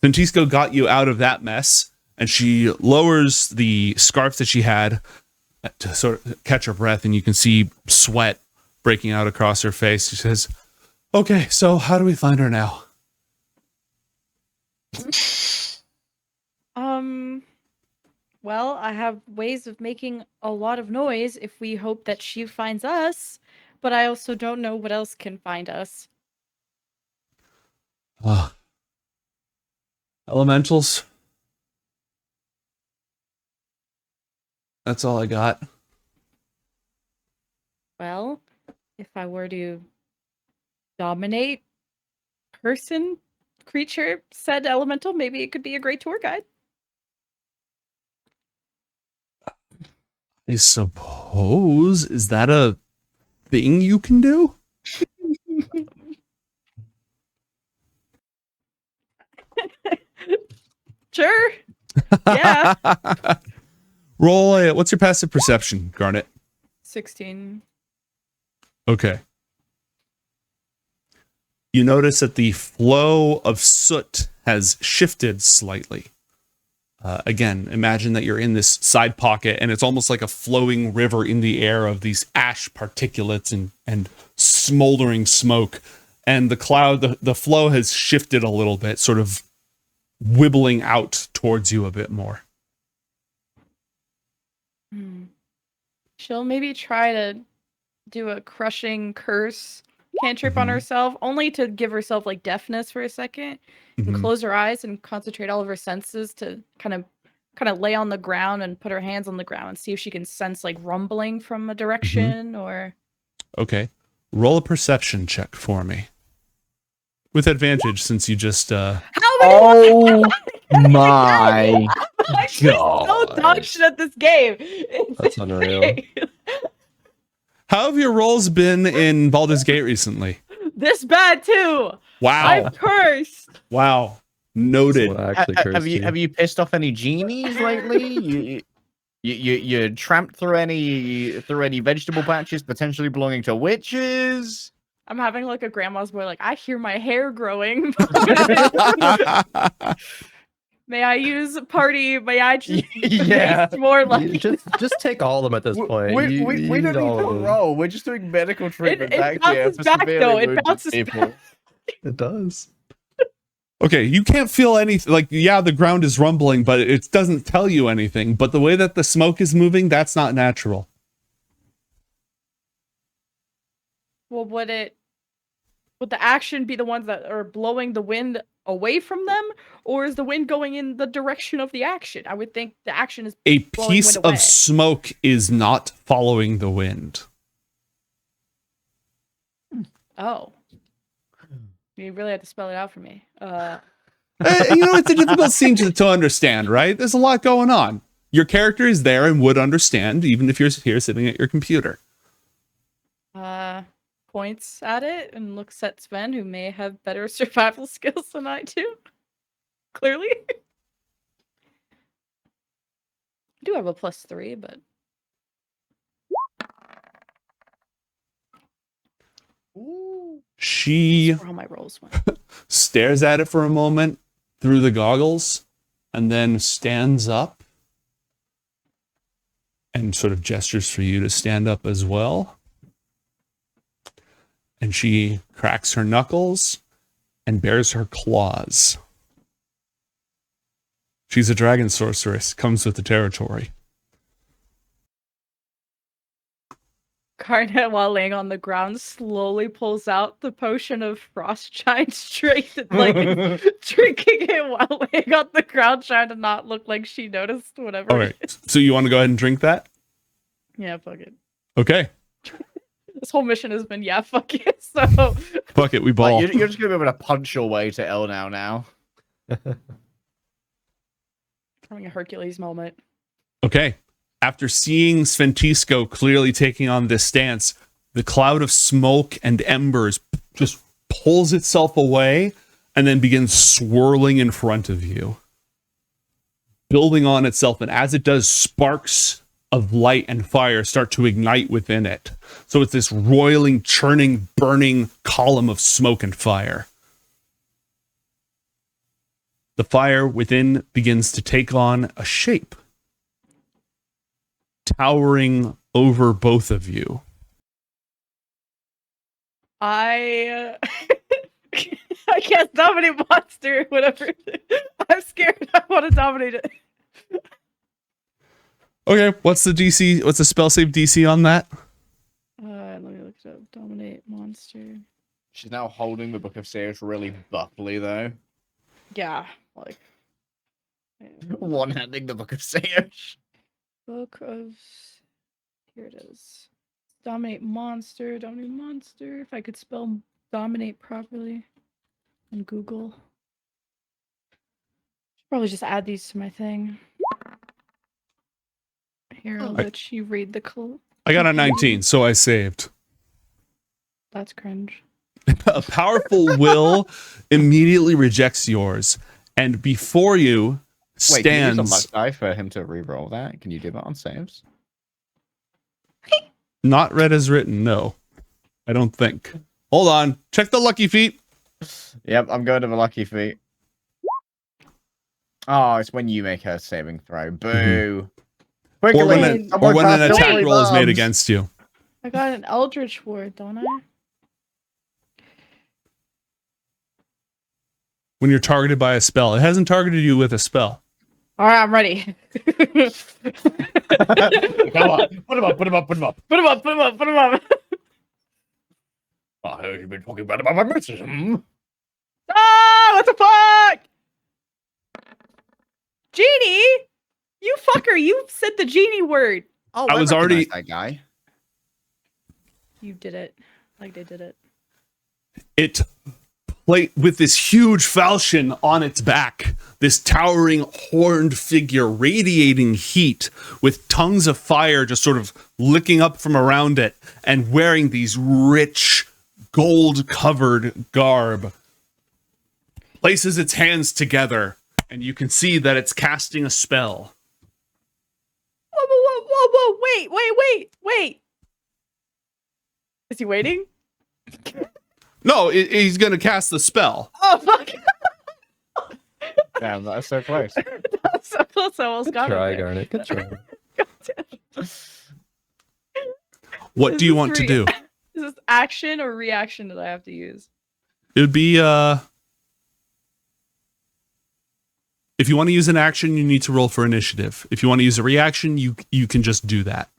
Sventisko got you out of that mess, and she lowers the scarf that she had to sort of catch her breath, and you can see sweat breaking out across her face. She says, "Okay, so how do we find her now?" Well, I have ways of making a lot of noise if we hope that she finds us, but I also don't know what else can find us. Elementals. That's all I got. Well, if I were to dominate person, creature, said elemental, maybe it could be a great tour guide. I suppose. Is that a thing you can do? Sure. Yeah. Roll a, what's your passive perception, Garnet? 16. Okay. You notice that the flow of soot has shifted slightly. Again, imagine that you're in this side pocket and it's almost like a flowing river in the air of these ash particulates and smoldering smoke. and the cloud, the flow has shifted a little bit, sort of wibbling out towards you a bit more. She'll maybe try to do a crushing curse cantrip on herself, only to give herself like deafness for a second, and close her eyes and concentrate all of her senses to kind of lay on the ground and put her hands on the ground and see if she can sense like rumbling from a direction or. Okay, roll a perception check for me with advantage since you just. Oh my I'm so dog shit at this game. That's unreal. How have your rolls been in Baldur's Gate recently? This bad too. Wow. I'm cursed. Wow. Noted. What actually cursed Have you pissed off any genies lately? You tramped through any vegetable patches potentially belonging to witches? I'm having like a grandma's boy, like, I hear my hair growing. May I use party? May I just Yeah. more like just take all of them at this point. We don't need need to all of them. roll. We're just doing medical treatment it back here bounces for back, severely though. It wounded bounces people. back. It does. Okay, you can't feel anything. Like, yeah, the ground is rumbling, but it doesn't tell you anything. But the way that the smoke is moving, that's not natural. Well, would the action be the ones that are blowing the wind away from them, or is the wind going in the direction of the action? I would think the action is A blowing piece wind away. of smoke is not following the wind. Oh, you really have to spell it out for me. It's a difficult scene to understand, right? There's a lot going on. Your character is there and would understand, even if you're here sitting at your computer. Points at it and looks at Sven, who may have better survival skills than I do. Clearly. I do have a +3, but She where all my rolls went. stares at it for a moment through the goggles and then stands up and sort of gestures for you to stand up as well. And she cracks her knuckles and bares her claws. She's a dragon sorceress, comes with the territory. Garnet, while laying on the ground, slowly pulls out the potion of frost giant strength and like drinking it while laying on the ground, trying to not look like she noticed whatever. All right. So you want to go ahead and drink that? Yeah, fuck it. Okay. This whole mission has been fuck it. So Fuck it, we ball. Like, you're just gonna be able to punch your way to El now. having a Hercules moment. Okay. After seeing Sventisko clearly taking on this stance, the cloud of smoke and embers just pulls itself away and then begins swirling in front of you, building on itself. And as it does, sparks of light and fire start to ignite within it. So it's this roiling, churning, burning column of smoke and fire. The fire within begins to take on a shape, towering over both of you. I can't dominate monster, whatever. I'm scared. I want to dominate it. Okay, what's the DC? What's the spell save DC on that? Let me look it up. Dominate monster. She's now holding the Book of Seers really buffly, though. Yeah, like One-handing the Book of Seers. Book of. Here it is. Dominate monster. Dominate monster. If I could spell dominate properly on Google. Should probably just add these to my thing. Here, I'll let you read the clue. I got a 19, so I saved. That's cringe. A powerful will immediately rejects yours, and before you Wait, can you use a stands. luck die for him to re-roll that? Can you do that on saves? Not read as written, no. I don't think. Hold on. Check the lucky feet. Yep, I'm going to the lucky feat. Oh, it's when you make a saving throw. Boo. Quickly, Or when an attack roll is made against you. I got an Eldritch Ward, don't I? when you're targeted by a spell. It hasn't targeted you with a spell. All right, I'm ready. Come on, put him up, put him up, put him up. Put him up, put him up, put him up. I heard you've been talking about my mysticism. Ah, what the fuck? Genie? You fucker, you said the genie word. Oh, I was already- recognize that guy. You did it. Like they did it. It played with this huge falchion on its back, this towering horned figure radiating heat with tongues of fire just sort of licking up from around it and wearing these rich gold covered garb. Places its hands together and you can see that it's casting a spell. Whoa, whoa, whoa, whoa, wait. Is he waiting? No, he's going to cast the spell. Oh, fuck. Damn, that's so close. That's so close, I almost got Try, it. Garnet. Good try. What This do you is want to do? Is this action or reaction that I have to use? It would be if you want to use an action, you need to roll for initiative. If you want to use a reaction, you can just do that.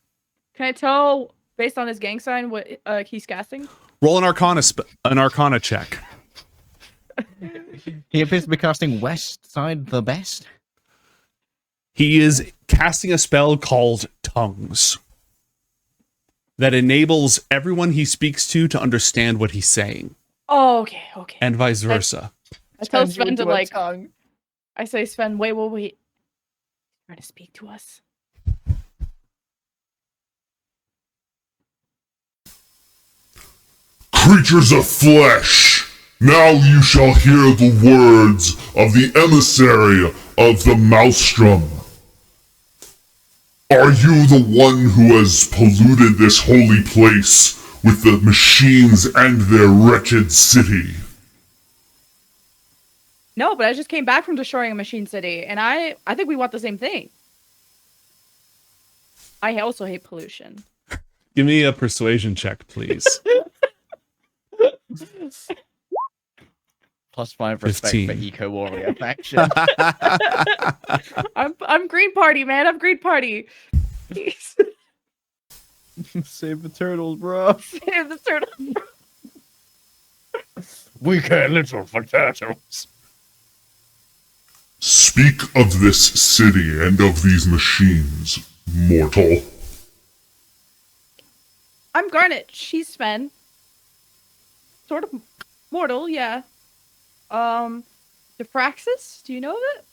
Can I tell, based on his gang sign, what he's casting? Roll an Arcana check. He appears to be casting West Side the best. He is casting a spell called Tongues that enables everyone he speaks to understand what he's saying, Oh, okay. and vice versa. I tell Turns you Sven to into a like, tongue. I say, Sven, wait. He's trying to speak to us. Creatures of flesh, now you shall hear the words of the emissary of the Maelstrom. Are you the one who has polluted this holy place with the machines and their wretched city? No, but I just came back from destroying a machine city, and I think we want the same thing. I also hate pollution. Give me a persuasion check, please. +5 respect 15. for Eco Warrior faction. I'm Green Party, man. I'm Green Party. Jeez. Save the turtles, bro. Save the turtle. We care little for turtles. Speak of this city and of these machines, mortal. I'm Garnet. She's Sven. Sort of mortal, yeah. Diffraxus? Do you know of it?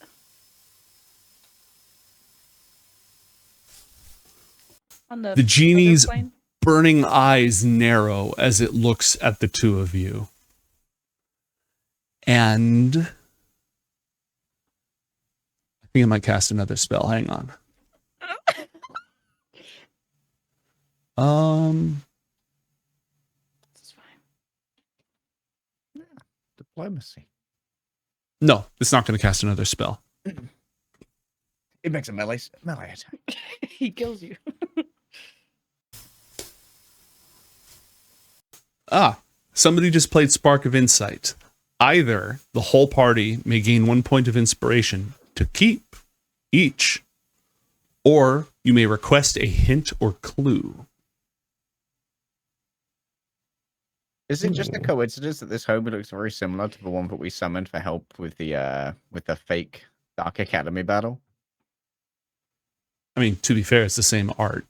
On The genie's other plane? burning eyes narrow as it looks at the two of you. And I think I might cast another spell. Hang on. This is fine. Diplomacy. No, it's not going to cast another spell. It makes a melee attack. He kills you. Somebody just played Spark of Insight. Either the whole party may gain 1 point of inspiration to keep each, or you may request a hint or clue. Is it just a coincidence that this home looks very similar to the one that we summoned for help with the fake Dark Academy battle? I mean, to be fair, it's the same art.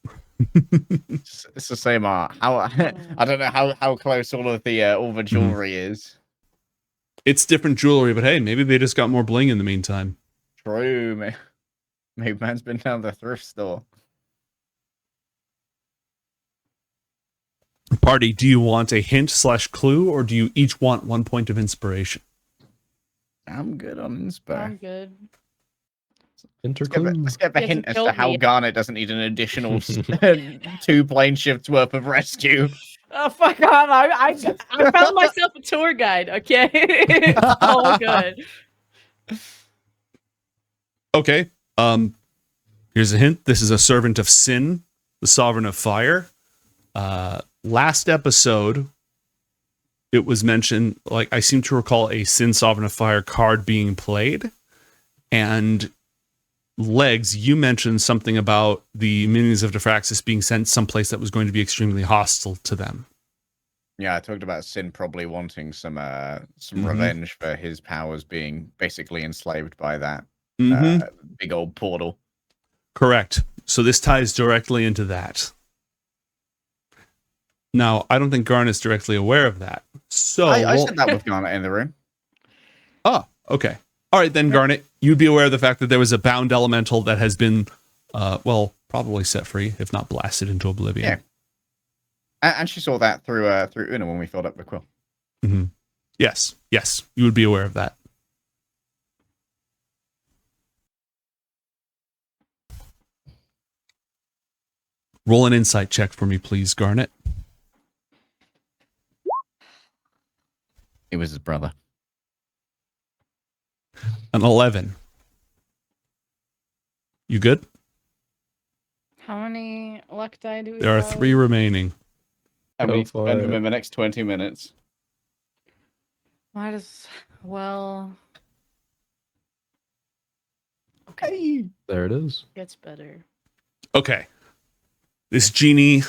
It's the same art. How I don't know how close all the jewelry is. It's different jewelry, but hey, maybe they just got more bling in the meantime. True, man. Maybe man's been down the thrift store. Party, do you want a hint/clue, or do you each want 1 point of inspiration? I'm good on inspo. I'm good. Interclude. Let's get the He hint hasn't as to killed how me. Garnet doesn't need an additional 2 plane shifts worth of rescue. Oh, fuck off. I found myself a tour guide, okay? It's all good. Okay. Here's a hint. This is a servant of Sin, the sovereign of fire. Last episode, it was mentioned, like, I seem to recall a Sin Sovereign of Fire card being played. And Legs, you mentioned something about the minions of Diffraxus being sent someplace that was going to be extremely hostile to them. Yeah, I talked about Sin probably wanting some revenge for his powers being basically enslaved by that big old portal. Correct. So this ties directly into that. Now, I don't think Garnet's directly aware of that. So I said that with Garnet in the room. Oh, okay. All right, then, Garnet, you'd be aware of the fact that there was a bound elemental that has been, probably set free, if not blasted into oblivion. Yeah. And she saw that through Una when we filled up the quill. Mm-hmm. Yes, you would be aware of that. Roll an insight check for me, please, Garnet. It was his brother. An 11. You good? How many luck die do we There are have? 3 remaining. And we Go for spend them it. in the next 20 minutes. Might as well. Okay. There it is. Gets better. Okay. This genie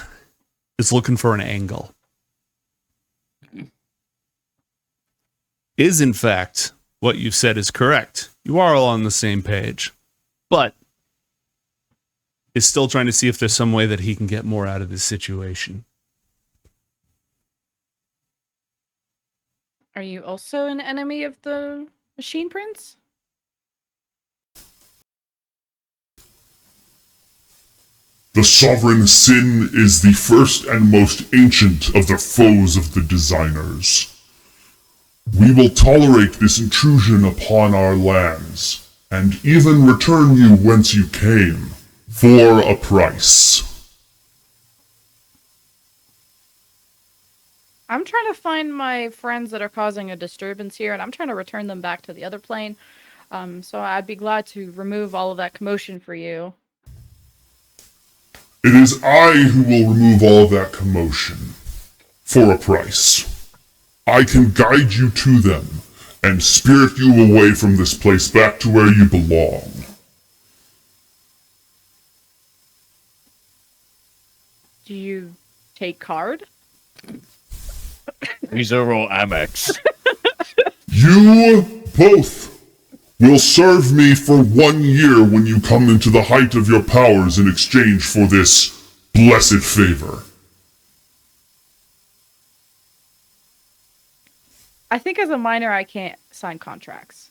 is looking for an angle. Is, in fact, what you've said is correct. You are all on the same page. But is still trying to see if there's some way that he can get more out of this situation. Are you also an enemy of the Machine Prince? The sovereign Sin is the first and most ancient of the foes of the designers. We will tolerate this intrusion upon our lands, and even return you whence you came, for a price. I'm trying to find my friends that are causing a disturbance here, and I'm trying to return them back to the other plane. So I'd be glad to remove all of that commotion for you. It is I who will remove all of that commotion, for a price. I can guide you to them, and spirit you away from this place back to where you belong. Do you take card? These are all Amex. You both will serve me for 1 year when you come into the height of your powers in exchange for this blessed favor. I think as a minor, I can't sign contracts.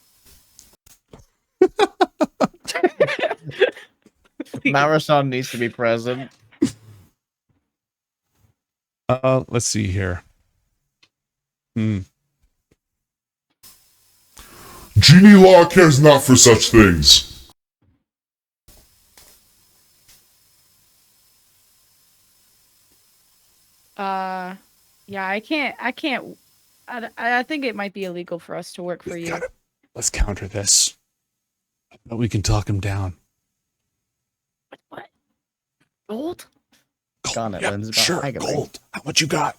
Marathon needs to be present. Let's see here. Genie law cares not for such things. Yeah, I can't. I think it might be illegal for us to work for you. Let's counter this. But we can talk him down. What? Gold? Garnet learns about Sure, haggling. gold. How much you got?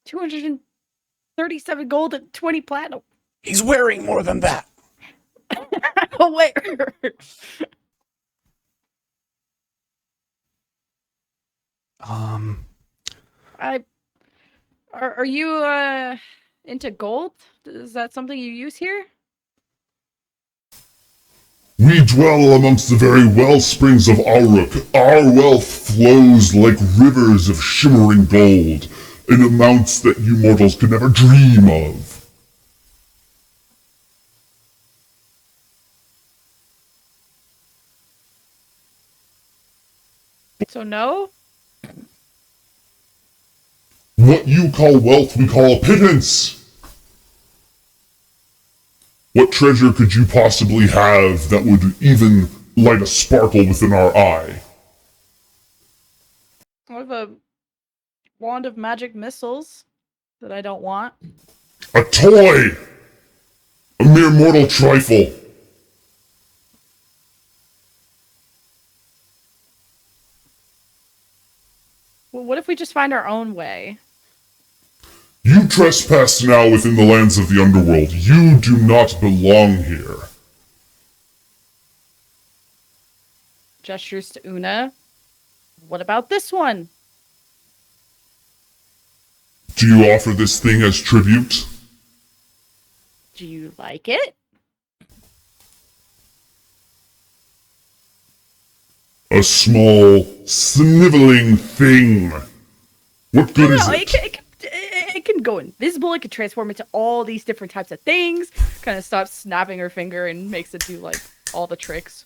237 gold and 20 platinum. He's wearing more than that. Oh, wait. Are you into gold? Is that something you use here? We dwell amongst the very well springs of Auruk. Our wealth flows like rivers of shimmering gold, in amounts that you mortals could never dream of. So no? What you call wealth, we call a pittance. What treasure could you possibly have that would even light a sparkle within our eye? I have a wand of magic missiles that I don't want. A toy! A mere mortal trifle. Well, what if we just find our own way? You trespass now within the lands of the Underworld. You do not belong here. Gestures to Una. What about this one? Do you offer this thing as tribute? Do you like it? A small, sniveling thing. What good is it? It can go invisible. It can transform into all these different types of things. Kind of stops snapping her finger and makes it do like all the tricks.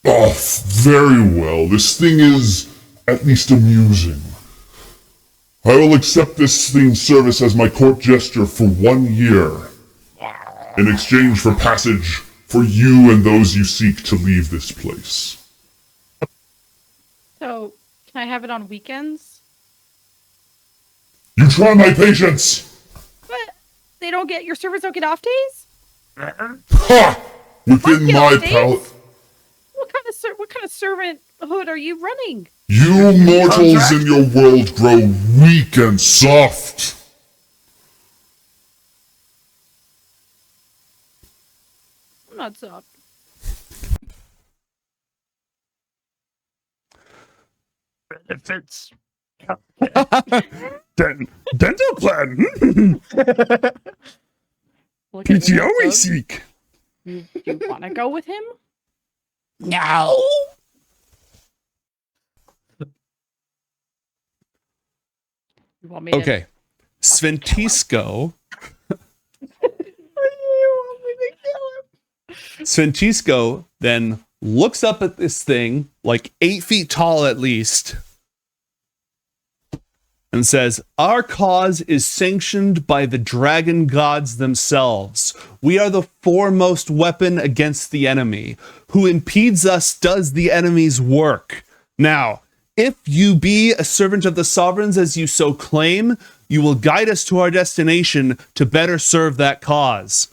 Oh, very well. This thing is at least amusing. I will accept this thing's service as my court jester for 1 year, in exchange for passage for you and those you seek to leave this place. So, can I have it on weekends? You try my patience! But your servants don't get off days? Ha! Within Get my off days? palate. What kind of servanthood are you running? You mortals in your world grow weak and soft. I'm not soft. Benefits. Dental plan. Look at PTO me, we Doug. seek. You want to go with him? No. You want me to? Okay. Sventisko. Sventisko then looks up at this thing, like 8 feet tall at least, and says, "Our cause is sanctioned by the dragon gods themselves. We are the foremost weapon against the enemy. Who impedes us does the enemy's work. Now, if you be a servant of the sovereigns as you so claim, you will guide us to our destination to better serve that cause."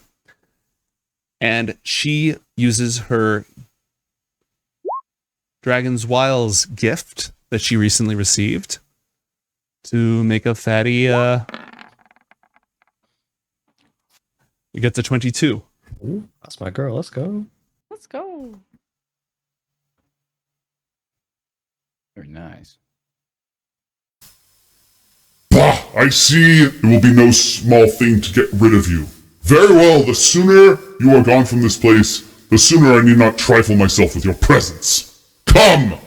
And she uses her Dragon's Wiles gift that she recently received to make a fatty, it gets a 22. Ooh, that's my girl. Let's go. Let's go. Very nice. Bah, I see it will be no small thing to get rid of you. Very well, the sooner you are gone from this place, the sooner I need not trifle myself with your presence. Come!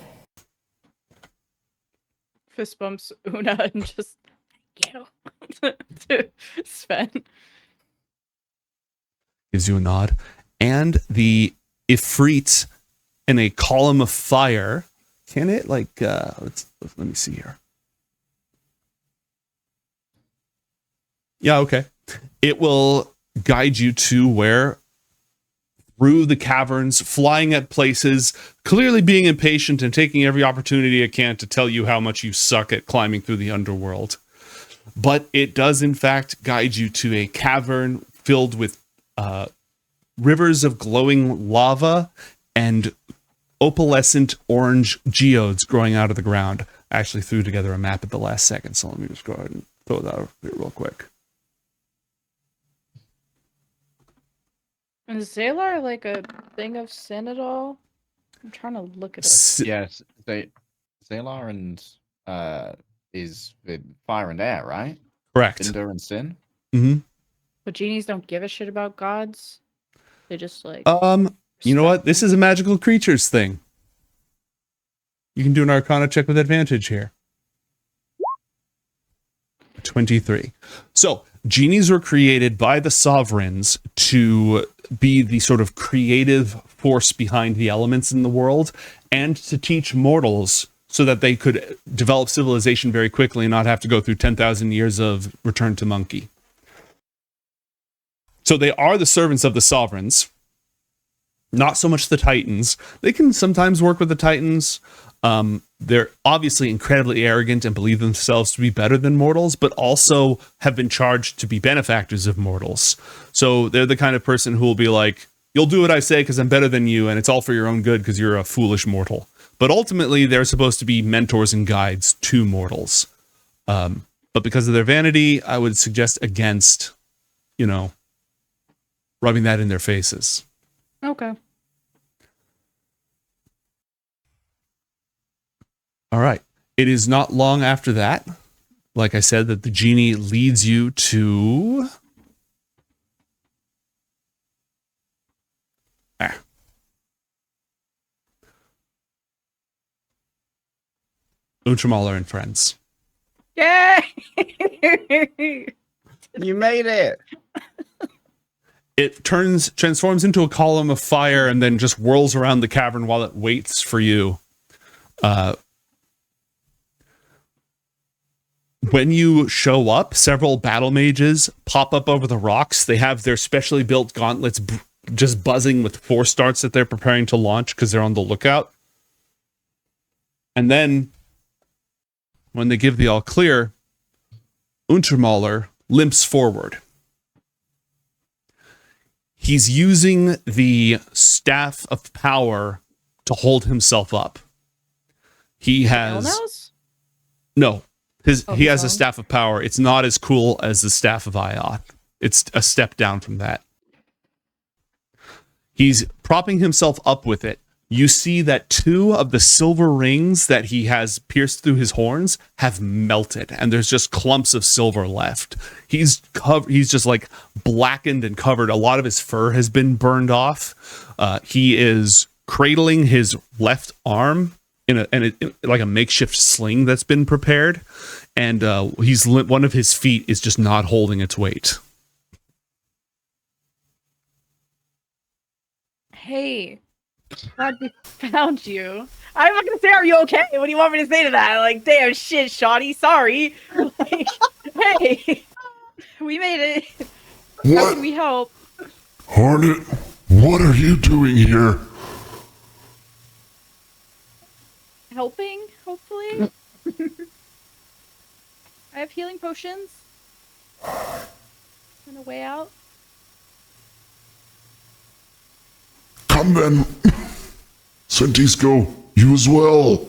Fist bumps Una and just to Sven. Gives you a nod. And the Ifrit in a column of fire, can it, like, let me see here. Yeah, okay. It will guide you to where, through the caverns, flying at places, clearly being impatient and taking every opportunity it can to tell you how much you suck at climbing through the underworld. But it does, in fact, guide you to a cavern filled with rivers of glowing lava and opalescent orange geodes growing out of the ground. I actually threw together a map at the last second, so let me just go ahead and throw that over here real quick. Is Zalar like a thing of sin at all? I'm trying to look at it. Yes, Zalar and is with fire and air, right? Correct. Cinder and sin. Mm-hmm. But genies don't give a shit about gods. They just like. You know what? This is a magical creatures thing. You can do an Arcana check with advantage here. 23. So, genies were created by the sovereigns to be the sort of creative force behind the elements in the world and to teach mortals so that they could develop civilization very quickly and not have to go through 10,000 years of return to monkey. So they are the servants of the sovereigns, not so much the titans. They can sometimes work with the titans. They're obviously incredibly arrogant and believe themselves to be better than mortals, but also have been charged to be benefactors of mortals. So they're the kind of person who will be like, you'll do what I say because I'm better than you, and it's all for your own good because you're a foolish mortal. But ultimately, they're supposed to be mentors and guides to mortals. But because of their vanity, I would suggest against, rubbing that in their faces. Okay. All right. It is not long after that, like I said, that the genie leads you to... Untermauler and friends. Yay! You made it. It transforms into a column of fire and then just whirls around the cavern while it waits for you. When you show up, several battle mages pop up over the rocks. They have their specially built gauntlets just buzzing with force darts that they're preparing to launch because they're on the lookout. And then, when they give the all clear, Untermauler limps forward. He's using the staff of power to hold himself up. He has... No. He has a staff of power. It's not as cool as the staff of IOTH. It's a step down from that. He's propping himself up with it. You see that 2 of the silver rings that he has pierced through his horns have melted, and there's just clumps of silver left. He's just like blackened and covered. A lot of his fur has been burned off. He is cradling his left arm in like a makeshift sling that's been prepared, and one of his feet is just not holding its weight. Hey, glad we found you. I'm not gonna say, "Are you okay?" What do you want me to say to that? Like, damn shit, shoddy. Sorry. Like, hey, we made it. How What? can we help? Hornet, what are you doing here? Helping, hopefully. I have healing potions. And a way out. Come then. Sventisko, you as well.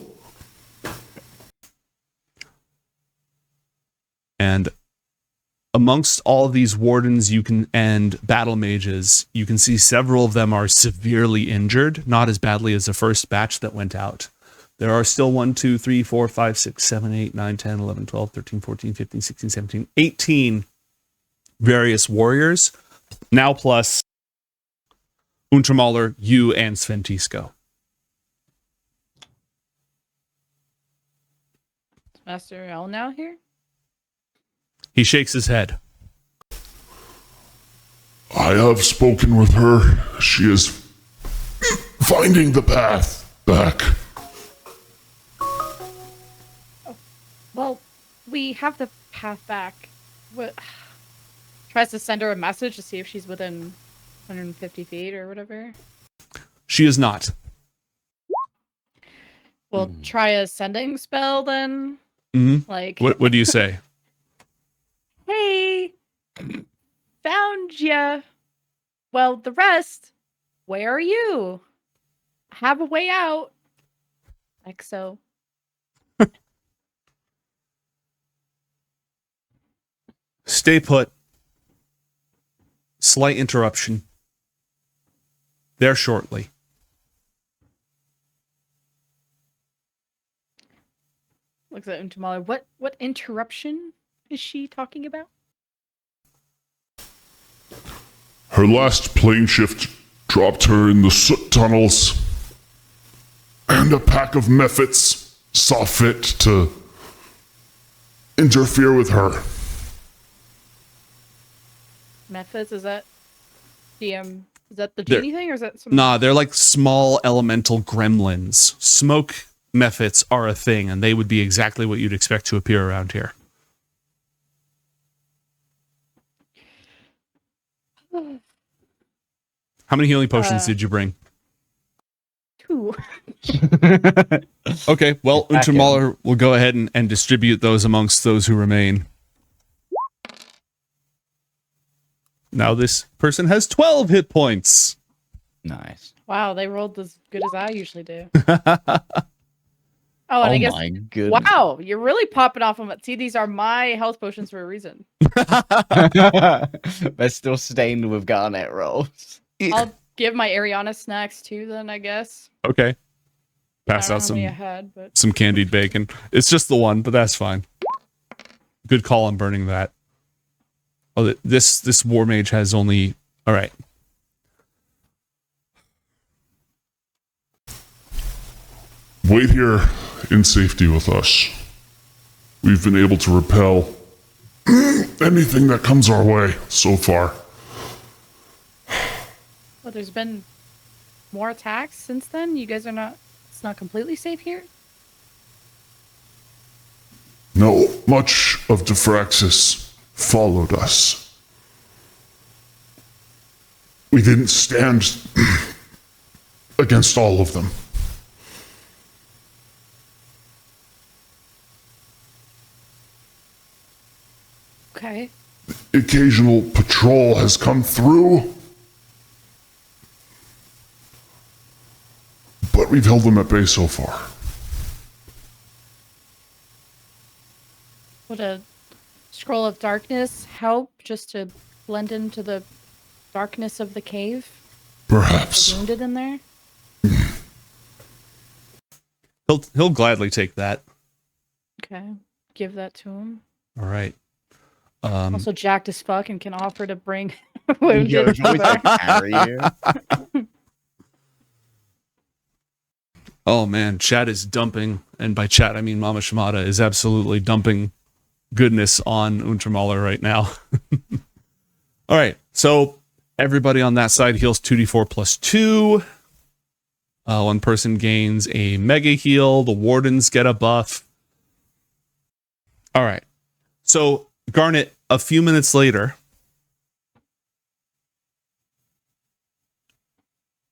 And amongst all these wardens and battle mages, you can see several of them are severely injured, not as badly as the first batch that went out. There are still 1, 2, 3, 4, 5, 6, 7, 8, 9, 10, 11, 12, 13, 14, 15, 16, 17, 18 various warriors, now plus Untermauler, you, and Sventisko. Is Master L now here? He shakes his head. I have spoken with her. She is finding the path back. Well, we have the path back. What? Tries to send her a message to see if she's within 150 feet or whatever. She is not. We'll try a sending spell then. Mm-hmm. Like, What do you say? hey, found ya. Well, the rest, where are you? Have a way out. Like so. Stay put. Slight interruption. There shortly. Looks at Untermauler. What interruption is she talking about? Her last plane shift dropped her in the soot tunnels, and a pack of mephits saw fit to interfere with her. Methods, is that DM? Is that the genie thing, or is that something? Nah, they're like small elemental gremlins. Smoke mephits are a thing, and they would be exactly what you'd expect to appear around here. How many healing potions did you bring? 2. Okay, well, Untermauler will go ahead and distribute those amongst those who remain. Now this person has 12 hit points. Nice. Wow, they rolled as good as I usually do. All Oh, and I Oh guess my goodness. wow, you're really popping off on it. See, these are my health potions for a reason. They're still stained with garnet rolls. I'll give my Ariana snacks too, then I guess. Okay. I Pass don't out know how many I some had, but some candied bacon. It's just the one, but that's fine. Good call on burning that. Oh, this war mage has only. All right. Wait here in safety with us. We've been able to repel anything that comes our way so far. well, there's been more attacks since then. You guys are not. It's not completely safe here. No, much of Diffraxus followed us. We didn't stand against all of them. Okay. Occasional patrol has come through, but we've held them at bay so far. Would a scroll of darkness help just to blend into the darkness of the cave? Perhaps. Wounded in there? He'll gladly take that. Okay. Give that to him. All right. Also jacked as fuck and can offer to bring Yo, wounded. do we carry you? Oh man, chat is dumping, and by chat I mean Mama Shimada is absolutely dumping goodness on Untermauler right now. All right, so everybody on that side heals 2d4 plus 2. One person gains a mega heal. The wardens get a buff. All right, so Garnet, a few minutes later,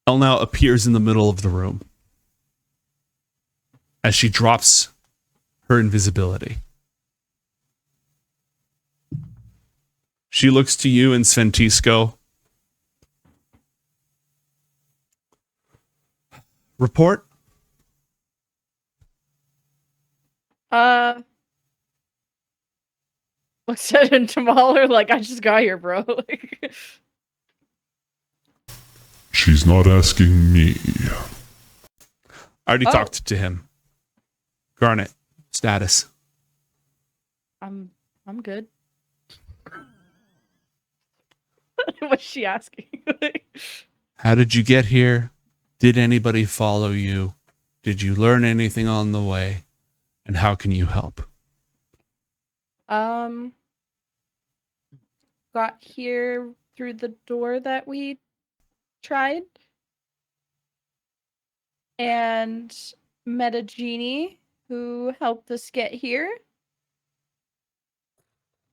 Elle now appears in the middle of the room as she drops her invisibility. She looks to you and Sventisko. Report? Looks at Untermauler like, I just got here, bro. Like, She's not asking me. I already Oh. talked to him. Garnet, status. I'm good. What's she asking? How did you get here? Did anybody follow you? Did you learn anything on the way? And how can you help? Got here through the door that we tried. And met a genie who helped us get here.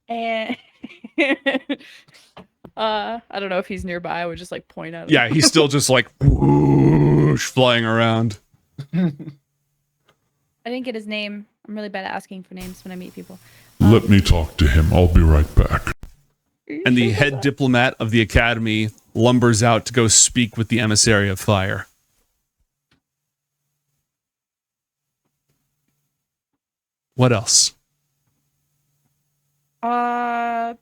And I don't know if he's nearby. I would just like point at him. Yeah, he's still just like whoosh, flying around. I didn't get his name. I'm really bad at asking for names when I meet people. Let me talk to him. I'll be right back. And the head diplomat of the academy lumbers out to go speak with the emissary of fire. What else? Athalor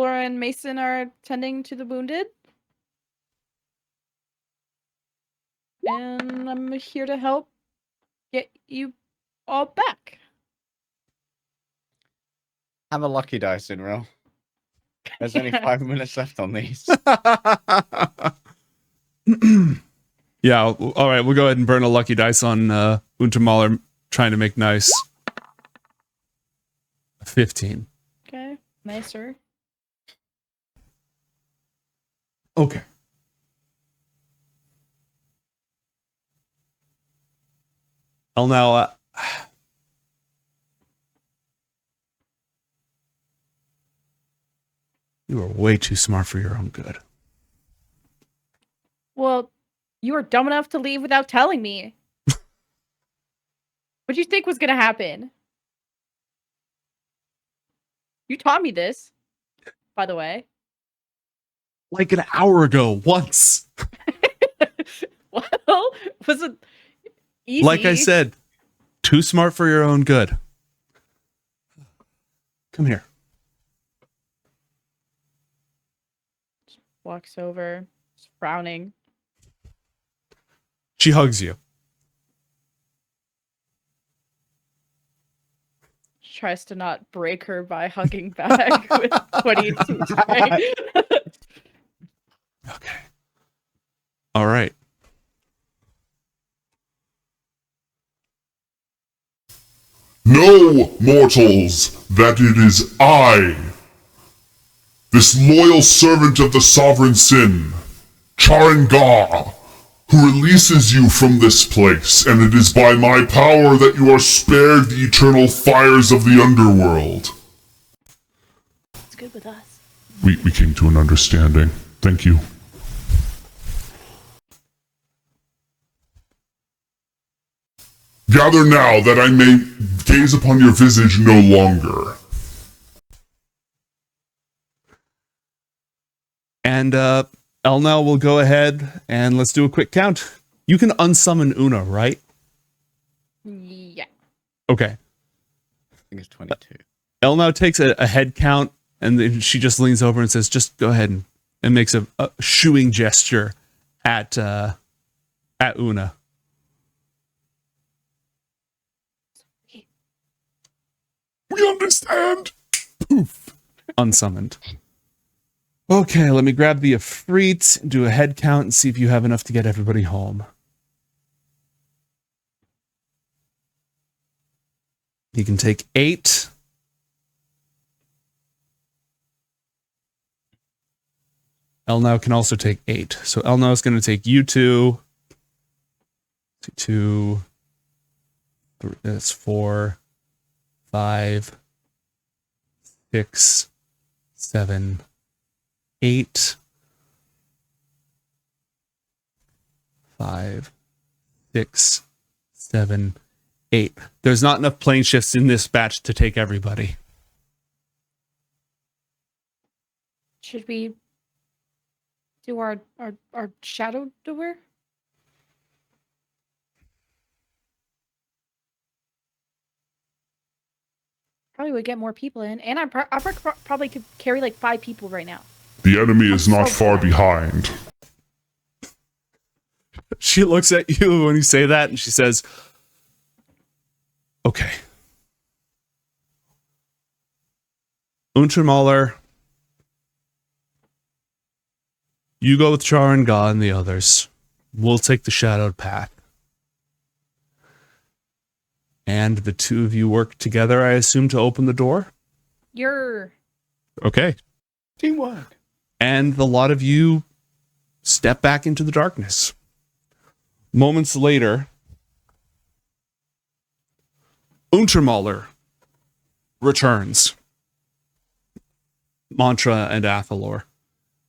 and Mason are tending to the wounded. And I'm here to help get you all back. Have a lucky dice, Inril. There's only 5 minutes left on these. Yeah, all right, we'll go ahead and burn a lucky dice on Untermauler trying to make nice. 15. Okay, nicer. Okay. I'll now... you are way too smart for your own good. Well, you were dumb enough to leave without telling me. What do you think was gonna happen? You taught me this, by the way. Like an hour ago, once. well, wasn't easy. Like I said, too smart for your own good. Come here. Walks over, just frowning. She hugs you. She tries to not break her by hugging back with 22 strength. Okay. All right. Know, mortals, that it is I, this loyal servant of the sovereign sin, Charingar, who releases you from this place, and it is by my power that you are spared the eternal fires of the underworld. It's good with us. We came to an understanding. Thank you. Gather now that I may gaze upon your visage no longer. And Elnau will go ahead and let's do a quick count. You can unsummon Una, right? Yeah. Okay. I think it's 22. Elnau takes a head count, and then she just leans over and says, just go ahead and makes a shooing gesture at Una. We understand! Poof. Unsummoned. Okay, let me grab the Ifrit, do a head count, and see if you have enough to get everybody home. You can take 8. Elnau can also take 8. So Elnau is going to take you 2. 2. That's 4. 5. 6. 7. 8. 5. 6. 7. 8. There's not enough plane shifts in this batch to take everybody. Should we do our shadow door? Probably would get more people in, and I probably could carry like 5 people right now. The enemy is not far behind. She looks at you when you say that, and she says, okay. Untermauler, you go with Char and Ga and the others. We'll take the shadowed path. And the two of you work together, I assume, to open the door? Okay. Teamwork. And the lot of you step back into the darkness. Moments later, Untermauler returns. Mantra and Athalor.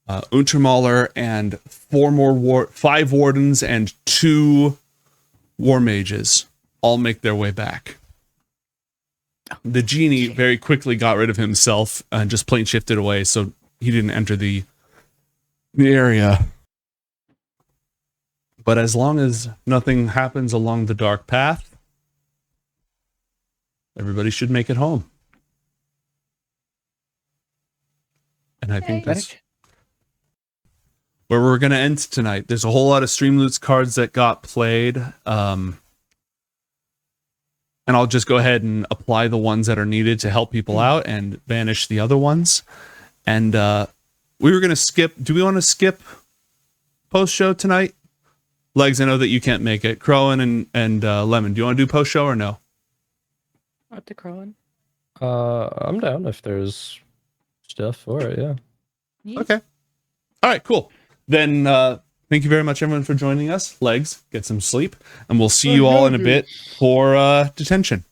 Untermauler and 5 wardens and 2 war mages all make their way back. The genie very quickly got rid of himself and just plain shifted away, so he didn't enter the area. But as long as nothing happens along the dark path, everybody should make it home. And I think that's where we're going to end tonight. There's a whole lot of Streamloots cards that got played. And I'll just go ahead and apply the ones that are needed to help people out and banish the other ones. And we were going to skip. Do we want to skip post-show tonight? Legs, I know that you can't make it. Crowan and Lemon, do you want to do post-show or no? Up to Crowan. I'm down if there's stuff for it, yeah. Okay. All right, cool. Then thank you very much, everyone, for joining us. Legs, get some sleep. And we'll see you all in a bit for detention.